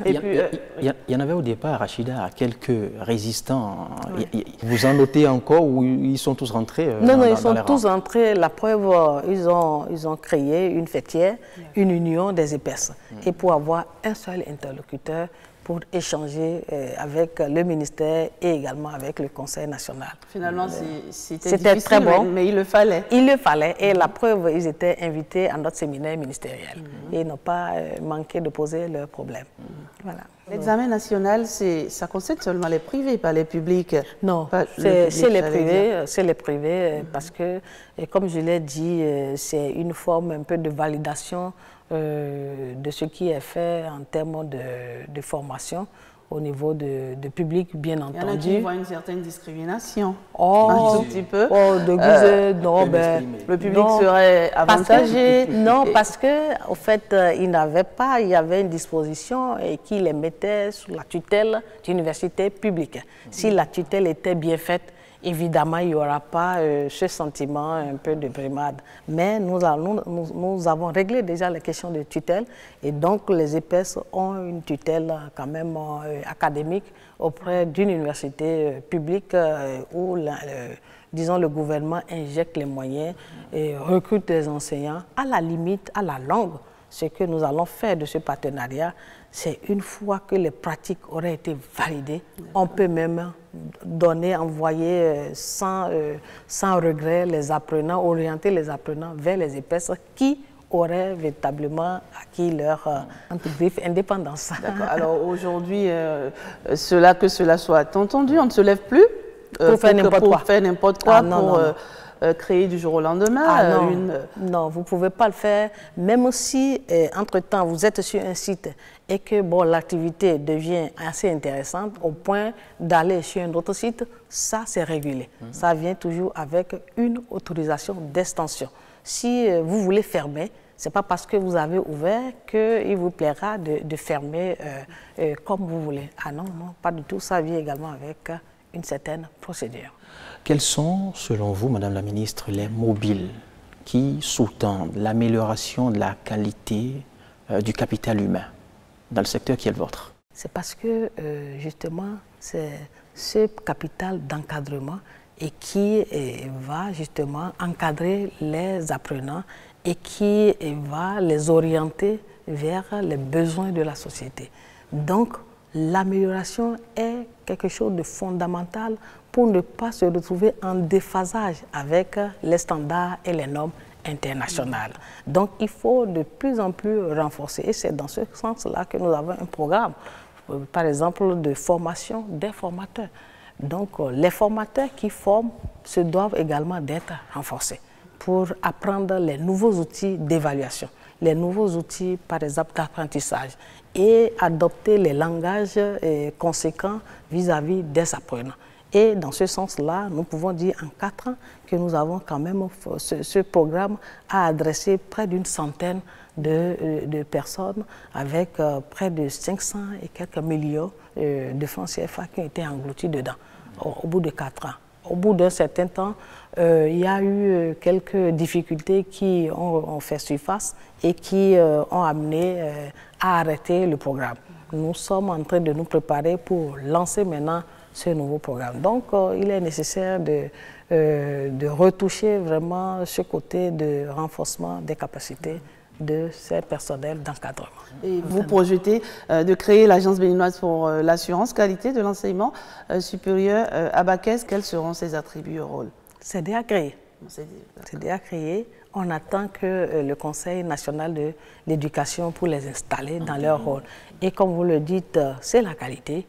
Il y en avait au départ, Rachida, quelques résistants. Oui. Vous en notez encore ou ils sont tous rentrés Non, ils sont tous rentrés. La preuve, ils ont créé une fêtière, une union des épaisses. Et pour avoir un seul interlocuteur pour échanger avec le ministère et également avec le Conseil national. Finalement, c'était très bon, mais il le fallait. Il le fallait. Et la preuve, ils étaient invités à notre séminaire ministériel. Et ils n'ont pas manqué de poser leurs problèmes. Voilà. L'examen national, ça concerne seulement les privés, pas les publics? Non, c'est les privés, parce que, comme je l'ai dit, c'est une forme un peu de validation de ce qui est fait en termes de formation au niveau de public, bien entendu. Il y en a qui voient une certaine discrimination. Un tout petit peu. Le public serait avantagé. Parce que, au fait, il y avait une disposition qui les mettait sous la tutelle d'université publique. Si la tutelle était bien faite, évidemment, il n'y aura pas ce sentiment un peu de brimade. Mais nous avons réglé déjà les questions de tutelle et donc les épaisses ont une tutelle quand même académique auprès d'une université publique où, disons, le gouvernement injecte les moyens et recrute des enseignants à la limite, à la longue. Ce que nous allons faire de ce partenariat, c'est une fois que les pratiques auraient été validées, on peut même envoyer sans regret les apprenants, orienter les apprenants vers les épaisses qui auraient véritablement acquis leur indépendance. D'accord. Alors aujourd'hui, que cela soit entendu, on ne se lève plus pour faire n'importe quoi, créer du jour au lendemain. Non, vous ne pouvez pas le faire, même si, entre-temps, vous êtes sur un site et que l'activité devient assez intéressante au point d'aller sur un autre site, ça, c'est régulé. Ça vient toujours avec une autorisation d'extension. Si vous voulez fermer, ce n'est pas parce que vous avez ouvert qu'il vous plaira de fermer comme vous voulez. Ah non, pas du tout. Ça vient également avec une certaine procédure. Quels sont, selon vous, Madame la Ministre, les mobiles qui sous-tendent l'amélioration de la qualité du capital humain dans le secteur qui est le vôtre? C'est parce que, justement, c'est ce capital d'encadrement et qui va justement encadrer les apprenants et qui va les orienter vers les besoins de la société. Donc, l'amélioration est quelque chose de fondamental pour ne pas se retrouver en déphasage avec les standards et les normes internationales. Donc, il faut de plus en plus renforcer. Et c'est dans ce sens-là que nous avons un programme, par exemple, de formation des formateurs. Donc, les formateurs qui forment se doivent également d'être renforcés pour apprendre les nouveaux outils d'évaluation, les nouveaux outils, par exemple, d'apprentissage et adopter les langages conséquents vis-à-vis des apprenants. Et dans ce sens-là, nous pouvons dire en 4 ans que nous avons quand même ce programme à adresser près d'une centaine de personnes avec près de 500 et quelques millions de francs CFA qui ont été engloutis dedans au bout de 4 ans. Au bout d'un certain temps, il y a eu quelques difficultés qui ont fait surface et qui ont amené à arrêter le programme. Nous sommes en train de nous préparer pour lancer maintenant ce nouveau programme. Donc, il est nécessaire de retoucher vraiment ce côté de renforcement des capacités de ces personnels d'encadrement. Et vous projetez de créer l'Agence béninoise pour l'assurance qualité de l'enseignement supérieur à Baquès. Quels seront ses attributs et rôles? C'est déjà créé. C'est déjà créé. On attend que le Conseil national de l'éducation pour les installer dans leur rôle. Et comme vous le dites, c'est la qualité.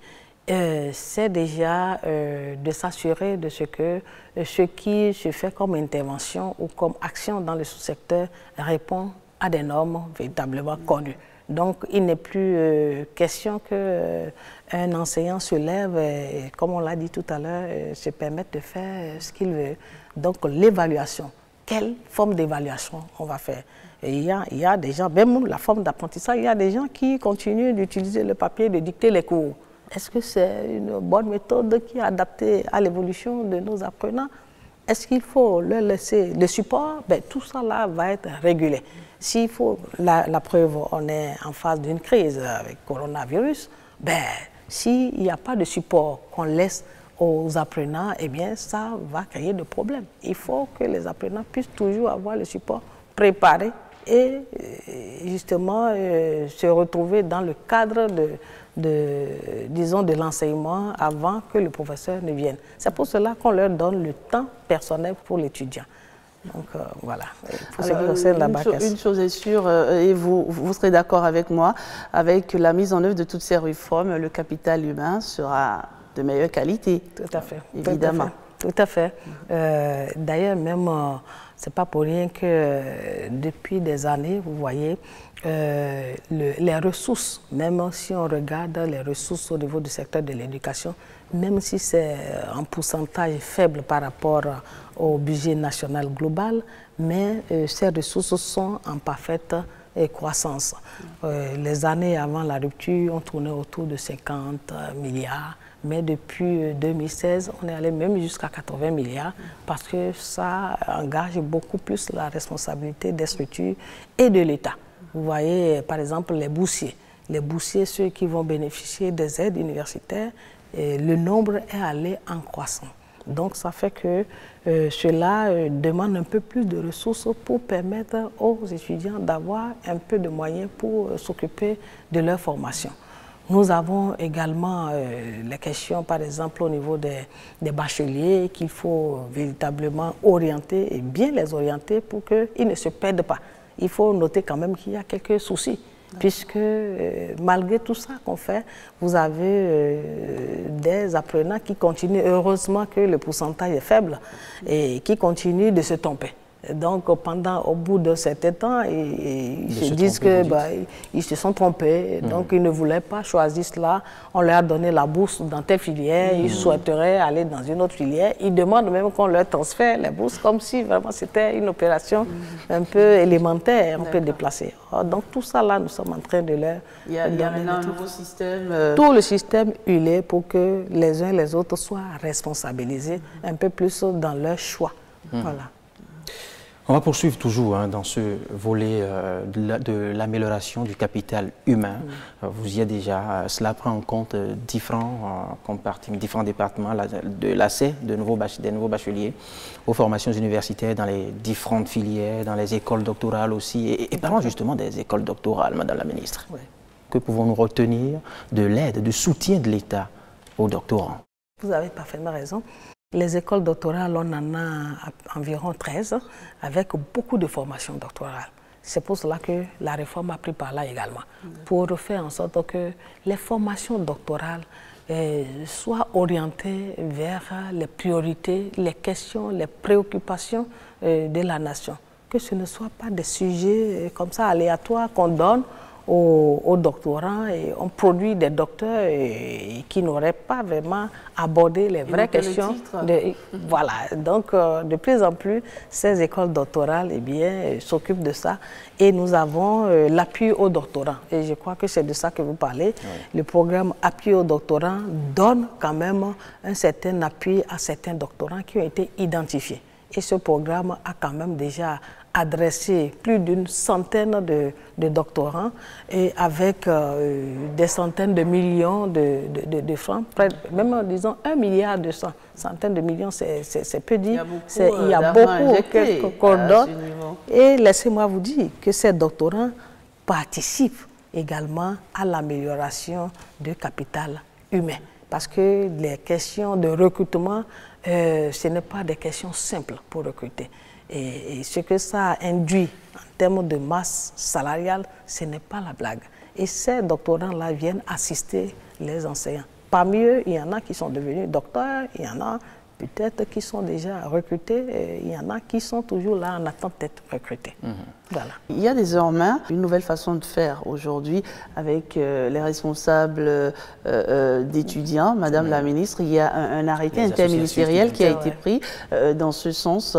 c'est déjà de s'assurer de ce que ce qui se fait comme intervention ou comme action dans le sous-secteur répond à des normes véritablement connues. Donc, il n'est plus question qu'un enseignant se lève et, comme on l'a dit tout à l'heure, se permette de faire ce qu'il veut. Donc, l'évaluation, quelle forme d'évaluation on va faire? Et il y a des gens, même la forme d'apprentissage, il y a des gens qui continuent d'utiliser le papier, de dicter les cours. Est-ce que c'est une bonne méthode qui est adaptée à l'évolution de nos apprenants? Est-ce qu'il faut leur laisser le support? Ben, tout ça là va être régulé. S'il faut, la preuve, on est en phase d'une crise avec le coronavirus, ben, s'il n'y a pas de support qu'on laisse aux apprenants, eh bien, ça va créer des problèmes. Il faut que les apprenants puissent toujours avoir le support préparé et justement se retrouver dans le cadre disons, de l'enseignement avant que le professeur ne vienne. C'est pour cela qu'on leur donne le temps personnel pour l'étudiant. Donc voilà, pour ce qui concerne la BACAS. Une chose est sûre, et vous serez d'accord avec moi, avec la mise en œuvre de toutes ces réformes, le capital humain sera de meilleure qualité. Tout à fait. Évidemment. Tout à fait. D'ailleurs, même, c'est pas pour rien que depuis des années, vous voyez, les ressources, même si on regarde les ressources au niveau du secteur de l'éducation, même si c'est un pourcentage faible par rapport au budget national global, mais ces ressources sont en parfaite croissance. Les années avant la rupture, on tournait autour de 50 milliards, mais depuis 2016, on est allé même jusqu'à 80 milliards parce que ça engage beaucoup plus la responsabilité des structures et de l'État. Vous voyez, par exemple, les boursiers, ceux qui vont bénéficier des aides universitaires, le nombre est allé en croissant. Donc, ça fait que cela demande un peu plus de ressources pour permettre aux étudiants d'avoir un peu de moyens pour s'occuper de leur formation. Nous avons également les questions, par exemple, au niveau des bacheliers, qu'il faut véritablement orienter et bien les orienter pour qu'ils ne se perdent pas. Il faut noter quand même qu'il y a quelques soucis, puisque malgré tout ça qu'on fait, vous avez des apprenants qui continuent, heureusement que le pourcentage est faible, et qui continuent de se tromper. Donc, au bout d'un certain temps, ils se disent qu'ils se sont trompés, donc ils ne voulaient pas choisir cela. On leur a donné la bourse dans telle filière, ils souhaiteraient aller dans une autre filière. Ils demandent même qu'on leur transfère les bourses, comme si vraiment c'était une opération un peu élémentaire, un peu déplacée. Donc, tout ça là, nous sommes en train de leur... Il y a maintenant un nouveau système... Tout le système huilé pour que les uns et les autres soient responsabilisés un peu plus dans leur choix. Voilà. On va poursuivre toujours dans ce volet de l'amélioration du capital humain. Vous y êtes déjà. Cela prend en compte différents départements de l'ACE, des nouveaux bacheliers, aux formations universitaires dans les différentes filières, dans les écoles doctorales aussi. Et parlons justement des écoles doctorales, Madame la Ministre. Oui. Que pouvons-nous retenir de l'aide, du soutien de l'État aux doctorants? Vous avez parfaitement raison. Les écoles doctorales, on en a environ 13, avec beaucoup de formations doctorales. C'est pour cela que la réforme a pris par là également, pour faire en sorte que les formations doctorales soient orientées vers les priorités, les questions, les préoccupations de la nation. Que ce ne soit pas des sujets comme ça aléatoires qu'on donne aux doctorants, et on produit des docteurs qui n'auraient pas vraiment abordé les vraies questions. Voilà, donc de plus en plus, ces écoles doctorales s'occupent de ça, et nous avons l'appui aux doctorants. Et je crois que c'est de ça que vous parlez. Oui. Le programme appui aux doctorants donne quand même un certain appui à certains doctorants qui ont été identifiés. Et ce programme a quand même déjà adressé plus d'une centaine de doctorants, et avec des centaines de millions de francs, même disons 1 milliard de centaines de millions, c'est peu dit. Il y a beaucoup qu'on donne. Et laissez-moi vous dire que ces doctorants participent également à l'amélioration du capital humain. Parce que les questions de recrutement, ce n'est pas des questions simples pour recruter. Et ce que ça induit en termes de masse salariale, ce n'est pas la blague. Et ces doctorants-là viennent assister les enseignants Parmi eux, il y en a qui sont devenus docteurs, il y en a peut-être qui sont déjà recrutés, et il y en a qui sont toujours là en attente d'être recrutés. Voilà. Il y a désormais une nouvelle façon de faire aujourd'hui avec les responsables d'étudiants. Madame la ministre, il y a un arrêté interministériel qui a été pris dans ce sens.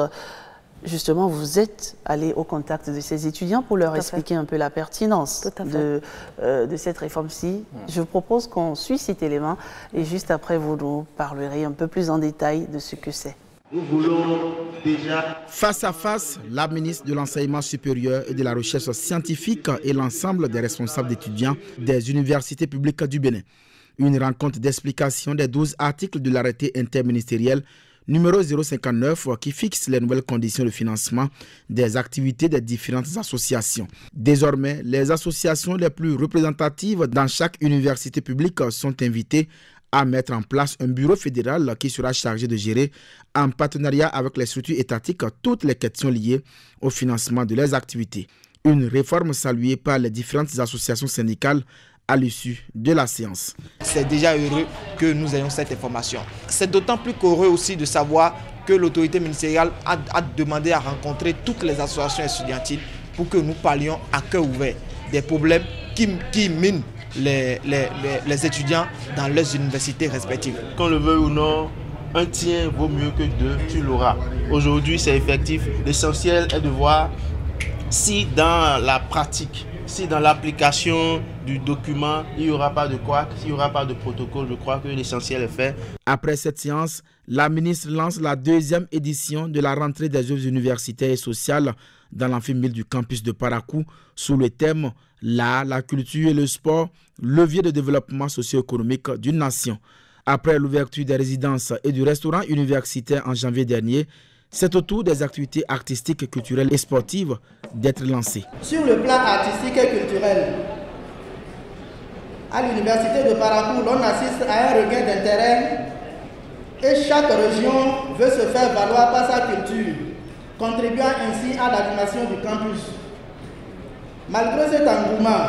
Justement, vous êtes allé au contact de ces étudiants pour leur expliquer un peu la pertinence de cette réforme-ci. Je vous propose qu'on suive cet élément et juste après, vous nous parlerez un peu plus en détail de ce que c'est. Nous voulons déjà... Face à face, la ministre de l'Enseignement supérieur et de la Recherche scientifique et l'ensemble des responsables d'étudiants des universités publiques du Bénin. Une rencontre d'explication des 12 articles de l'arrêté interministériel numéro 059 qui fixe les nouvelles conditions de financement des activités des différentes associations. Désormais, les associations les plus représentatives dans chaque université publique sont invitées à mettre en place un bureau fédéral qui sera chargé de gérer, en partenariat avec les structures étatiques, toutes les questions liées au financement de leurs activités. Une réforme saluée par les différentes associations syndicales à l'issue de la séance. C'est déjà heureux que nous ayons cette information. C'est d'autant plus qu'heureux aussi de savoir que l'autorité ministérielle a demandé à rencontrer toutes les associations estudiantiles pour que nous parlions à cœur ouvert des problèmes qui minent les étudiants dans leurs universités respectives. Qu'on le veuille ou non, un tien vaut mieux que deux, tu l'auras. Aujourd'hui, c'est effectif. L'essentiel est de voir si dans la pratique, si dans l'application du document, il n'y aura pas de quoi, s'il n'y aura pas de protocole, je crois que l'essentiel est fait. Après cette séance, la ministre lance la 2e édition de la rentrée des œuvres universitaires et sociales dans l'amphimile du campus de Parakou sous le thème « L'art, la culture et le sport, levier de développement socio-économique d'une nation ». Après l'ouverture des résidences et du restaurant universitaire en janvier dernier, c'est au tour des activités artistiques, culturelles et sportives d'être lancées. Sur le plan artistique et culturel, à l'université de Parakou, l'on assiste à un regain d'intérêt et chaque région veut se faire valoir par sa culture, contribuant ainsi à l'animation du campus. Malgré cet engouement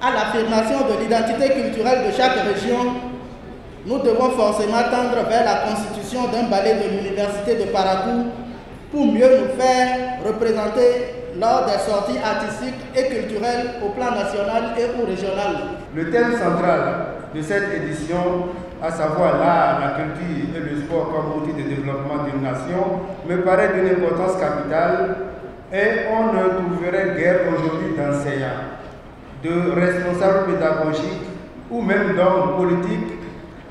à l'affirmation de l'identité culturelle de chaque région, nous devons forcément tendre vers la constitution d'un ballet de l'université de Parakou pour mieux nous faire représenter lors des sorties artistiques et culturelles au plan national et ou régional. Le thème central de cette édition, à savoir l'art, la culture et le sport comme outil de développement d'une nation, me paraît d'une importance capitale et on ne trouverait guère aujourd'hui d'enseignants, de responsables pédagogiques ou même d'hommes politiques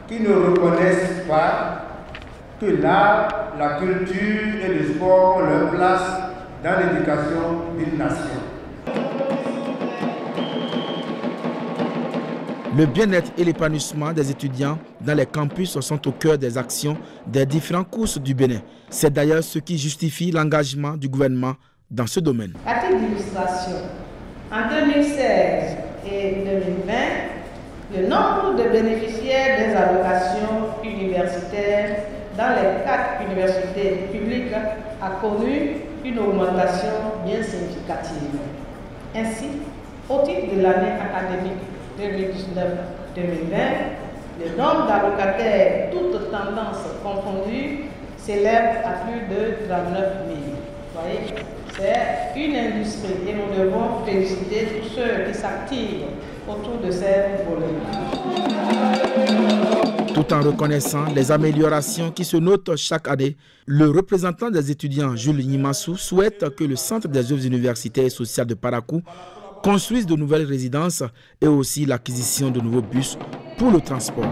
qui ne reconnaissent pas que l'art, la culture et le sport ont leur place dans l'éducation d'une nation. Le bien-être et l'épanouissement des étudiants dans les campus sont au cœur des actions des différentes courses du Bénin. C'est d'ailleurs ce qui justifie l'engagement du gouvernement dans ce domaine. À titre d'illustration, en 2016 et 2020, le nombre de bénéficiaires des allocations universitaires dans les 4 universités publiques a connu une augmentation bien significative. Ainsi, au titre de l'année académique 2019-2020, le nombre d'allocataires, toutes tendances confondues, s'élève à plus de 39 000. Vous voyez, c'est une industrie et nous devons féliciter tous ceux qui s'activent autour de ces volets. Tout en reconnaissant les améliorations qui se notent chaque année, le représentant des étudiants, Jules Nimassou, souhaite que le Centre des œuvres universitaires et sociales de Parakou construise de nouvelles résidences et aussi l'acquisition de nouveaux bus pour le transport.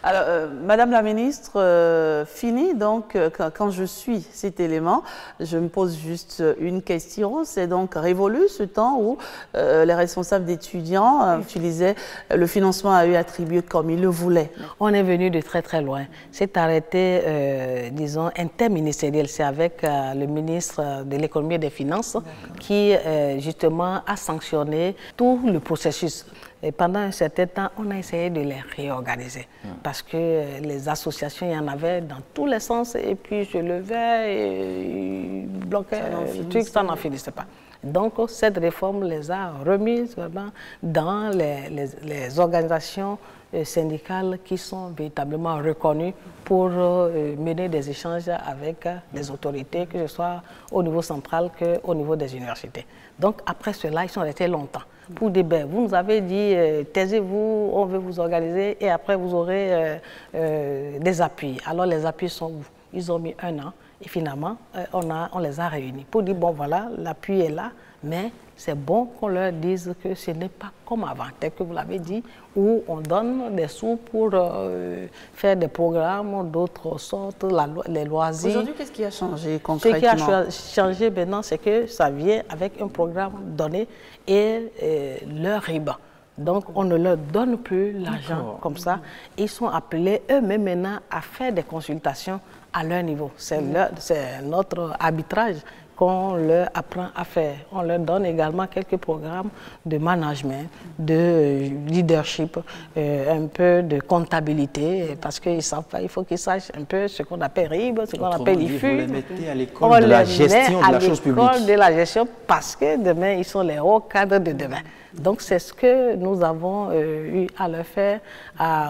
Alors, Madame la ministre, fini donc, quand je suis cet élément, je me pose juste une question. C'est donc révolu ce temps où les responsables d'étudiants utilisaient le financement à eux attribué comme ils le voulaient. On est venu de très très loin. C'est arrêté, disons, interministériel. C'est avec le ministre de l'économie et des finances qui, justement, a sanctionné tout le processus. Et pendant un certain temps, on a essayé de les réorganiser parce que les associations, il y en avait dans tous les sens et puis je levais et bloquais le truc, ça n'en finissait pas. Donc, cette réforme les a remises vraiment dans les organisations syndicales qui sont véritablement reconnues pour mener des échanges avec les autorités, que ce soit au niveau central qu'au niveau des universités. Donc, après cela, ils sont restés longtemps pour dire, ben, vous nous avez dit, taisez-vous, on veut vous organiser et après vous aurez des appuis. Alors, les appuis sont où? Ils ont mis 1 an. Et finalement, on les a réunis pour dire, bon voilà, l'appui est là, mais c'est bon qu'on leur dise que ce n'est pas comme avant, tel que vous l'avez dit, où on donne des sous pour faire des programmes d'autres sortes, les loisirs. Aujourd'hui, qu'est-ce qui a changé concrètement? Ce qui a changé maintenant, c'est que ça vient avec un programme donné et leur RIBA. Donc, on ne leur donne plus l'argent comme ça. Ils sont appelés eux-mêmes maintenant à faire des consultations à leur niveau. C'est notre arbitrage qu'on leur apprend à faire. On leur donne également quelques programmes de management, de leadership, un peu de comptabilité, parce qu'ils savent pas, il faut qu'ils sachent un peu ce qu'on appelle RIB, ce qu'on appelle IFU. Vous les mettez à l'école de la gestion de la chose publique. À l'école de la gestion, parce que demain, ils sont les hauts cadres de demain. Donc, c'est ce que nous avons eu à leur faire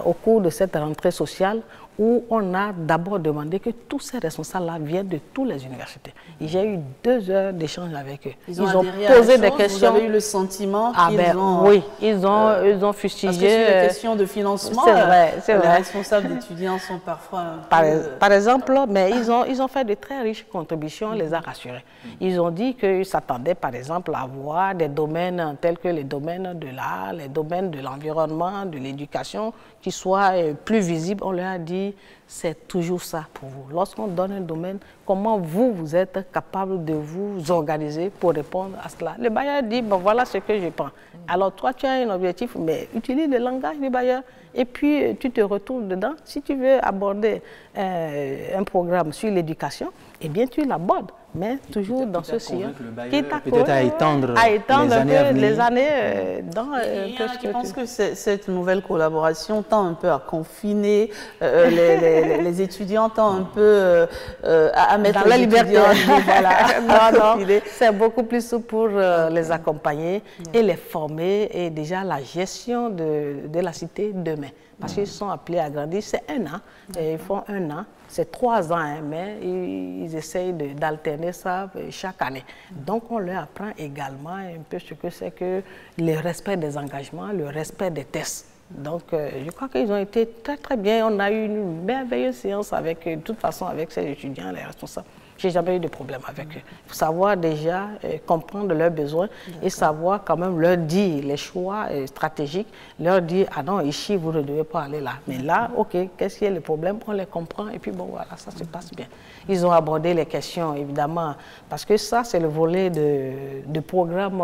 au cours de cette rentrée sociale, où on a d'abord demandé que tous ces responsables-là viennent de toutes les universités. J'ai eu 2 heures d'échange avec eux. Ils ont posé des questions. Vous avez eu le sentiment qu'ils ont... Oui, ils ont fustigé... Parce que sur les questions de financement, c'est vrai. Les responsables d'étudiants sont parfois... Par exemple, mais ils ont fait de très riches contributions, on les a rassurés. Ils ont dit qu'ils s'attendaient, par exemple, à avoir des domaines tels que les domaines de l'art, les domaines de l'environnement, de l'éducation, qui soient plus visibles. On leur a dit, c'est toujours ça pour vous. Lorsqu'on donne un domaine, comment vous êtes capable de vous organiser pour répondre à cela? Le bailleur dit, bon, voilà ce que je prends. Alors toi, tu as un objectif, mais utilise le langage du bailleur et puis tu te retrouves dedans. Si tu veux aborder un programme sur l'éducation, eh bien tu l'abordes, mais toujours dans ce sillon qui peut-être à étendre les années dans je pense que cette nouvelle collaboration tend un peu à confiner les étudiants, tend un peu à mettre dans la liberté. Voilà. Non, c'est beaucoup plus pour les accompagner et les former et déjà la gestion de la cité demain. Parce qu'ils sont appelés à grandir, c'est 1 an, et ils font 1 an, c'est 3 ans, hein, mais ils essayent d'alterner ça chaque année. Donc on leur apprend également un peu ce que c'est que le respect des engagements, le respect des tests. Donc je crois qu'ils ont été très très bien, on a eu une merveilleuse séance avec, de toute façon avec ces étudiants, les responsables. J'ai jamais eu de problème avec eux. Il faut savoir déjà comprendre leurs besoins et savoir quand même leur dire les choix stratégiques, leur dire, ah non, ici, vous ne devez pas aller là. Mais là, ok, qu'est-ce qui est le problème? On les comprend et puis bon, voilà, ça se passe bien. Ils ont abordé les questions, évidemment, parce que ça, c'est le volet de programme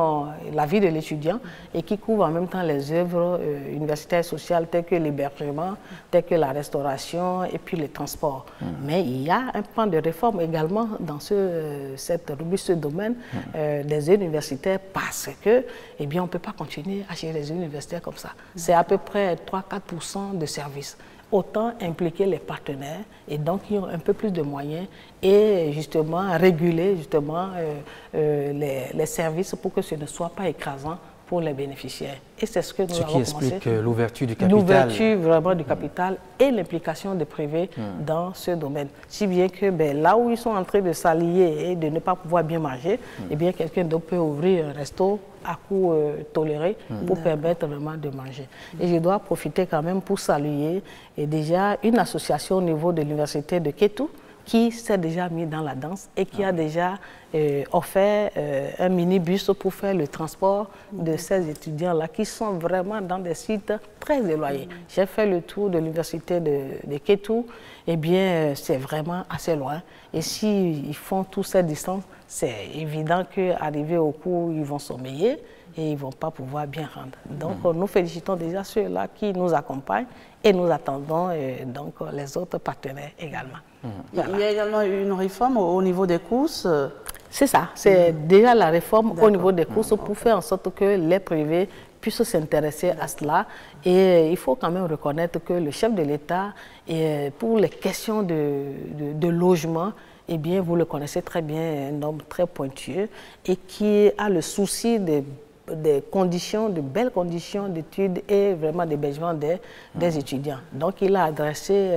La vie de l'étudiant et qui couvre en même temps les œuvres universitaires sociales telles que l'hébergement, telles que la restauration et puis les transports. Mais il y a un plan de réforme également dans cette rubrique, ce domaine des universitaires parce que, eh bien, on ne peut pas continuer à gérer les universitaires comme ça. C'est à peu près 3-4% de services. Autant impliquer les partenaires et donc ils ont un peu plus de moyens et justement réguler justement les services pour que ce ne soit pas écrasant pour les bénéficiaires. Et c'est ce que nous avons commencé. Ce qui explique l'ouverture du capital. L'ouverture vraiment du capital et l'implication des privés dans ce domaine. Si bien que là où ils sont en train de s'allier et de ne pas pouvoir bien manger, eh bien quelqu'un d'autre peut ouvrir un resto à coût toléré pour permettre vraiment de manger. Et je dois profiter quand même pour saluer déjà une association au niveau de l'université de Kétou qui s'est déjà mis dans la danse et qui a déjà offert un minibus pour faire le transport de ces étudiants-là qui sont vraiment dans des sites très éloignés. J'ai fait le tour de l'université de Kétou, eh bien c'est vraiment assez loin. Et s'ils font toutes ces distances, c'est évident qu'arrivé au cours, ils vont sommeiller et ils ne vont pas pouvoir bien rendre. Donc nous félicitons déjà ceux-là qui nous accompagnent et nous attendons donc les autres partenaires également. Voilà. Il y a également une réforme au niveau des courses. C'est ça, c'est déjà la réforme au niveau des courses pour faire en sorte que les privés puissent s'intéresser à cela. Et il faut quand même reconnaître que le chef de l'État, pour les questions de logement, eh bien, vous le connaissez très bien, un homme très pointueux et qui a le souci des conditions, de belles conditions d'études et vraiment d'hébergement des étudiants. Donc, il a adressé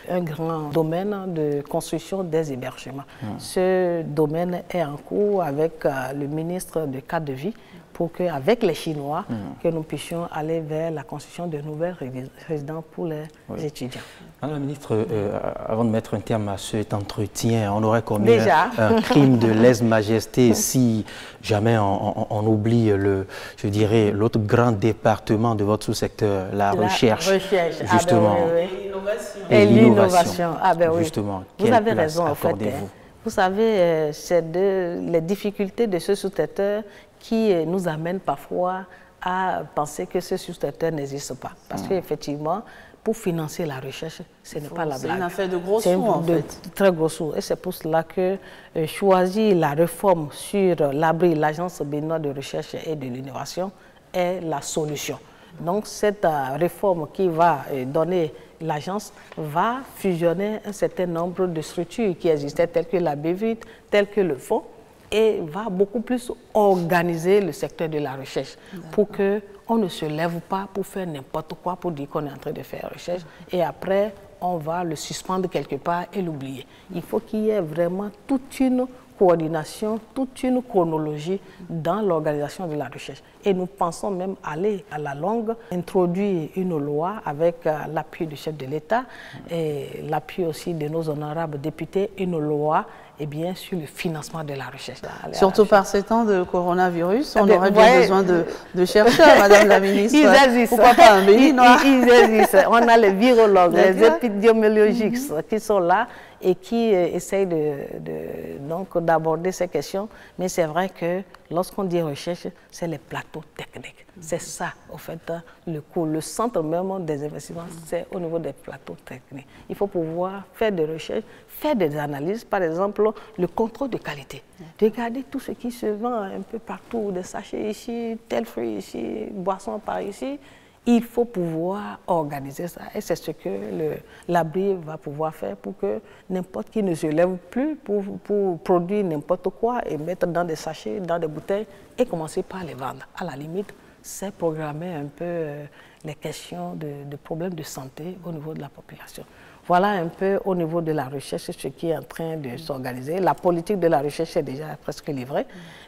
un grand domaine de construction des hébergements. Ce domaine est en cours avec le ministre de cadre de vie pour qu'avec les Chinois, que nous puissions aller vers la construction de nouvelles résidences pour les étudiants. Madame la ministre, avant de mettre un terme à cet entretien, on aurait commis un crime de lèse-majesté si jamais on oublie, je dirais, l'autre grand département de votre sous-secteur, la recherche. Justement. Et l'innovation. Ah ben oui. Justement. Vous avez raison, en fait. Vous savez, c'est les difficultés de ce sous-secteur qui nous amènent parfois à penser que ce sous-secteur n'existe pas. Parce qu'effectivement, pour financer la recherche, ce n'est pas la blague. C'est une affaire de gros sous, en fait. Très gros sous. Et c'est pour cela que choisir la réforme sur l'ABRI, l'Agence béninoise de recherche et de l'innovation, est la solution. Donc, cette réforme qui va donner l'agence va fusionner un certain nombre de structures qui existaient, telles que la BVIT, telles que le fonds, et va beaucoup plus organiser le secteur de la recherche pour qu'on ne se lève pas pour faire n'importe quoi, pour dire qu'on est en train de faire recherche, et après, on va le suspendre quelque part et l'oublier. Il faut qu'il y ait vraiment toute une coordination, toute une chronologie dans l'organisation de la recherche. Et nous pensons même aller à la longue, introduire une loi avec l'appui du chef de l'État et l'appui aussi de nos honorables députés, une loi sur le financement de la recherche. Surtout par ces temps de coronavirus, on aurait bien besoin de chercheurs, Madame la ministre. Ils existent. Pourquoi pas un Béninois? Ils existent. On a les virologues, les épidémiologistes qui sont là et qui essayent d'aborder ces questions. Mais c'est vrai que lorsqu'on dit recherche, c'est les plateaux techniques. C'est ça, au fait, le centre même des investissements, c'est au niveau des plateaux techniques. Il faut pouvoir faire des recherches, faire des analyses, par exemple, le contrôle de qualité. Regardez tout ce qui se vend un peu partout, des sachets ici, tel fruit ici, boisson par ici. Il faut pouvoir organiser ça et c'est ce que l'ABRI va pouvoir faire pour que n'importe qui ne se lève plus pour produire n'importe quoi et mettre dans des sachets, dans des bouteilles et commencer par les vendre. À la limite, c'est programmer un peu les questions de problèmes de santé au niveau de la population. Voilà un peu au niveau de la recherche ce qui est en train de s'organiser. La politique de la recherche est déjà presque livrée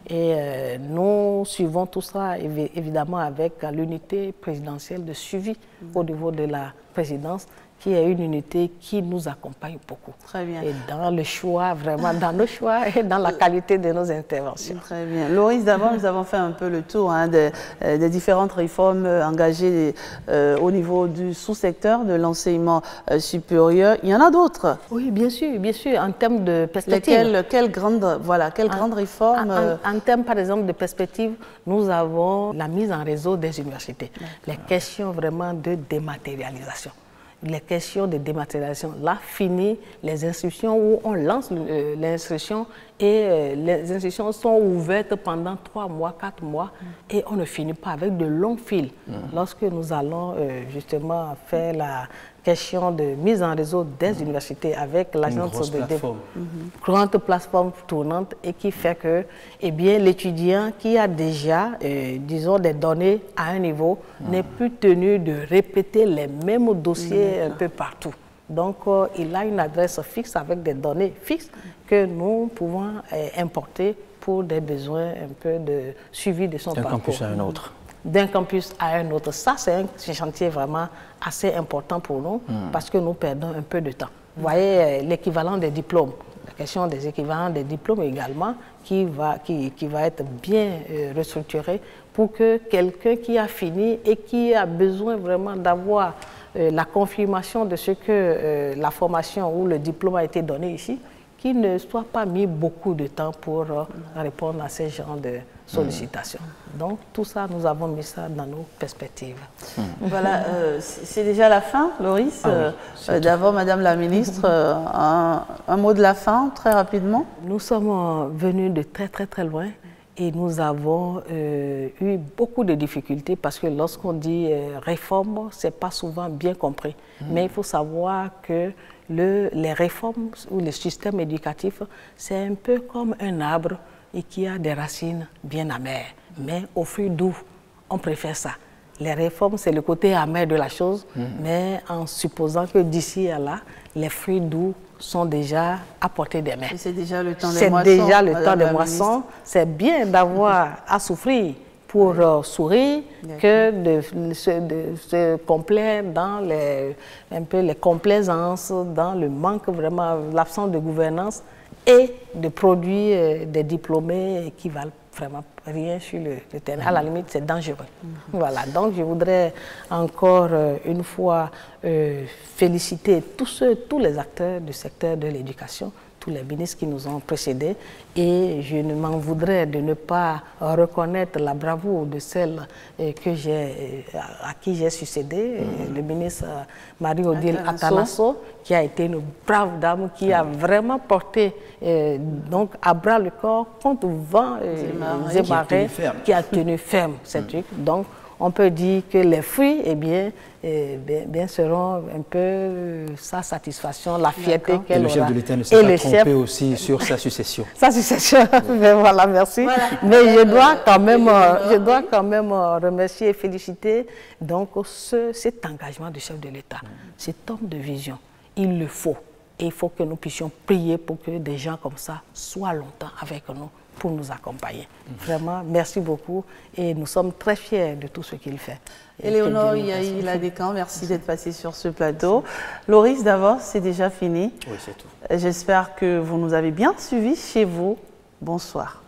et nous suivons tout ça évidemment avec l'unité présidentielle de suivi au niveau de la présidence qui est une unité qui nous accompagne beaucoup. Très bien. Et dans le choix, vraiment dans nos choix et dans la qualité de nos interventions. Très bien. Loris, d'abord, nous avons fait un peu le tour des différentes réformes engagées au niveau du sous-secteur de l'enseignement supérieur. Il y en a d'autres. Oui, bien sûr, en termes de perspective. Quelle grande réforme En termes, par exemple, de perspective, nous avons la mise en réseau des universités. Les questions vraiment de dématérialisation. Les questions de dématérialisation. Là, fini les inscriptions où on lance l'inscription et les inscriptions sont ouvertes pendant 3 mois, 4 mois et on ne finit pas avec de longs fils. Lorsque nous allons justement faire la question de mise en réseau des universités avec l'agence de développement. Grande plateforme tournante et qui fait que l'étudiant qui a déjà, disons, des données à un niveau n'est plus tenu de répéter les mêmes dossiers un peu partout. Donc, il a une adresse fixe avec des données fixes que nous pouvons importer pour des besoins un peu de suivi de son parcours. D'un campus à un autre. D'un campus à un autre. Ça, c'est un chantier vraiment assez important pour nous parce que nous perdons un peu de temps. Vous voyez, l'équivalent des diplômes, la question des équivalents des diplômes également, qui va être bien restructuré pour que quelqu'un qui a fini et qui a besoin vraiment d'avoir la confirmation de ce que la formation ou le diplôme a été donné ici, qu'il ne soit pas mis beaucoup de temps pour répondre à ces genres de sollicitations. Donc, tout ça, nous avons mis ça dans nos perspectives. Voilà, c'est déjà la fin, Loris. D'abord, Madame la Ministre, un mot de la fin, très rapidement. Nous sommes venus de très, très, très loin. Et nous avons eu beaucoup de difficultés parce que lorsqu'on dit réforme, ce n'est pas souvent bien compris. Mais il faut savoir que les réformes ou le système éducatif, c'est un peu comme un arbre et qui a des racines bien amères. Mais au fruit doux, on préfère ça. Les réformes, c'est le côté amer de la chose, mais en supposant que d'ici à là, les fruits doux sont déjà à portée des mains. C'est déjà le temps des moissons. C'est déjà le temps des moissons. C'est bien d'avoir à souffrir pour sourire que de se complaire dans un peu les complaisances, dans le manque, vraiment, l'absence de gouvernance et de produire des diplômés qui valent vraiment rien sur le terrain. À la limite, c'est dangereux. Voilà, donc je voudrais encore une fois féliciter tous les acteurs du secteur de l'éducation, tous les ministres qui nous ont précédés, et je ne m'en voudrais de ne pas reconnaître la bravoure de celle à qui j'ai succédé, le ministre Marie-Odile Atanasso, qui a été une brave dame, qui a vraiment porté donc à bras le corps contre vent Zémaré, qui a tenu ferme ces trucs. Donc on peut dire que les fruits, eh bien seront un peu sa satisfaction, la fierté qu'elle aura. Et le chef de l'État ne s'est pas trompé aussi sur sa succession. Sa succession, voilà, merci. Voilà. Mais je dois quand même remercier et féliciter donc cet engagement du chef de l'État, cet homme de vision. Il le faut. Et il faut que nous puissions prier pour que des gens comme ça soient longtemps avec nous pour nous accompagner. Vraiment, merci beaucoup et nous sommes très fiers de tout ce qu'il fait. Éléonore Yaïla-Descamps, merci d'être passée sur ce plateau. Loris, d'abord, c'est déjà fini. Oui, c'est tout. J'espère que vous nous avez bien suivis chez vous. Bonsoir.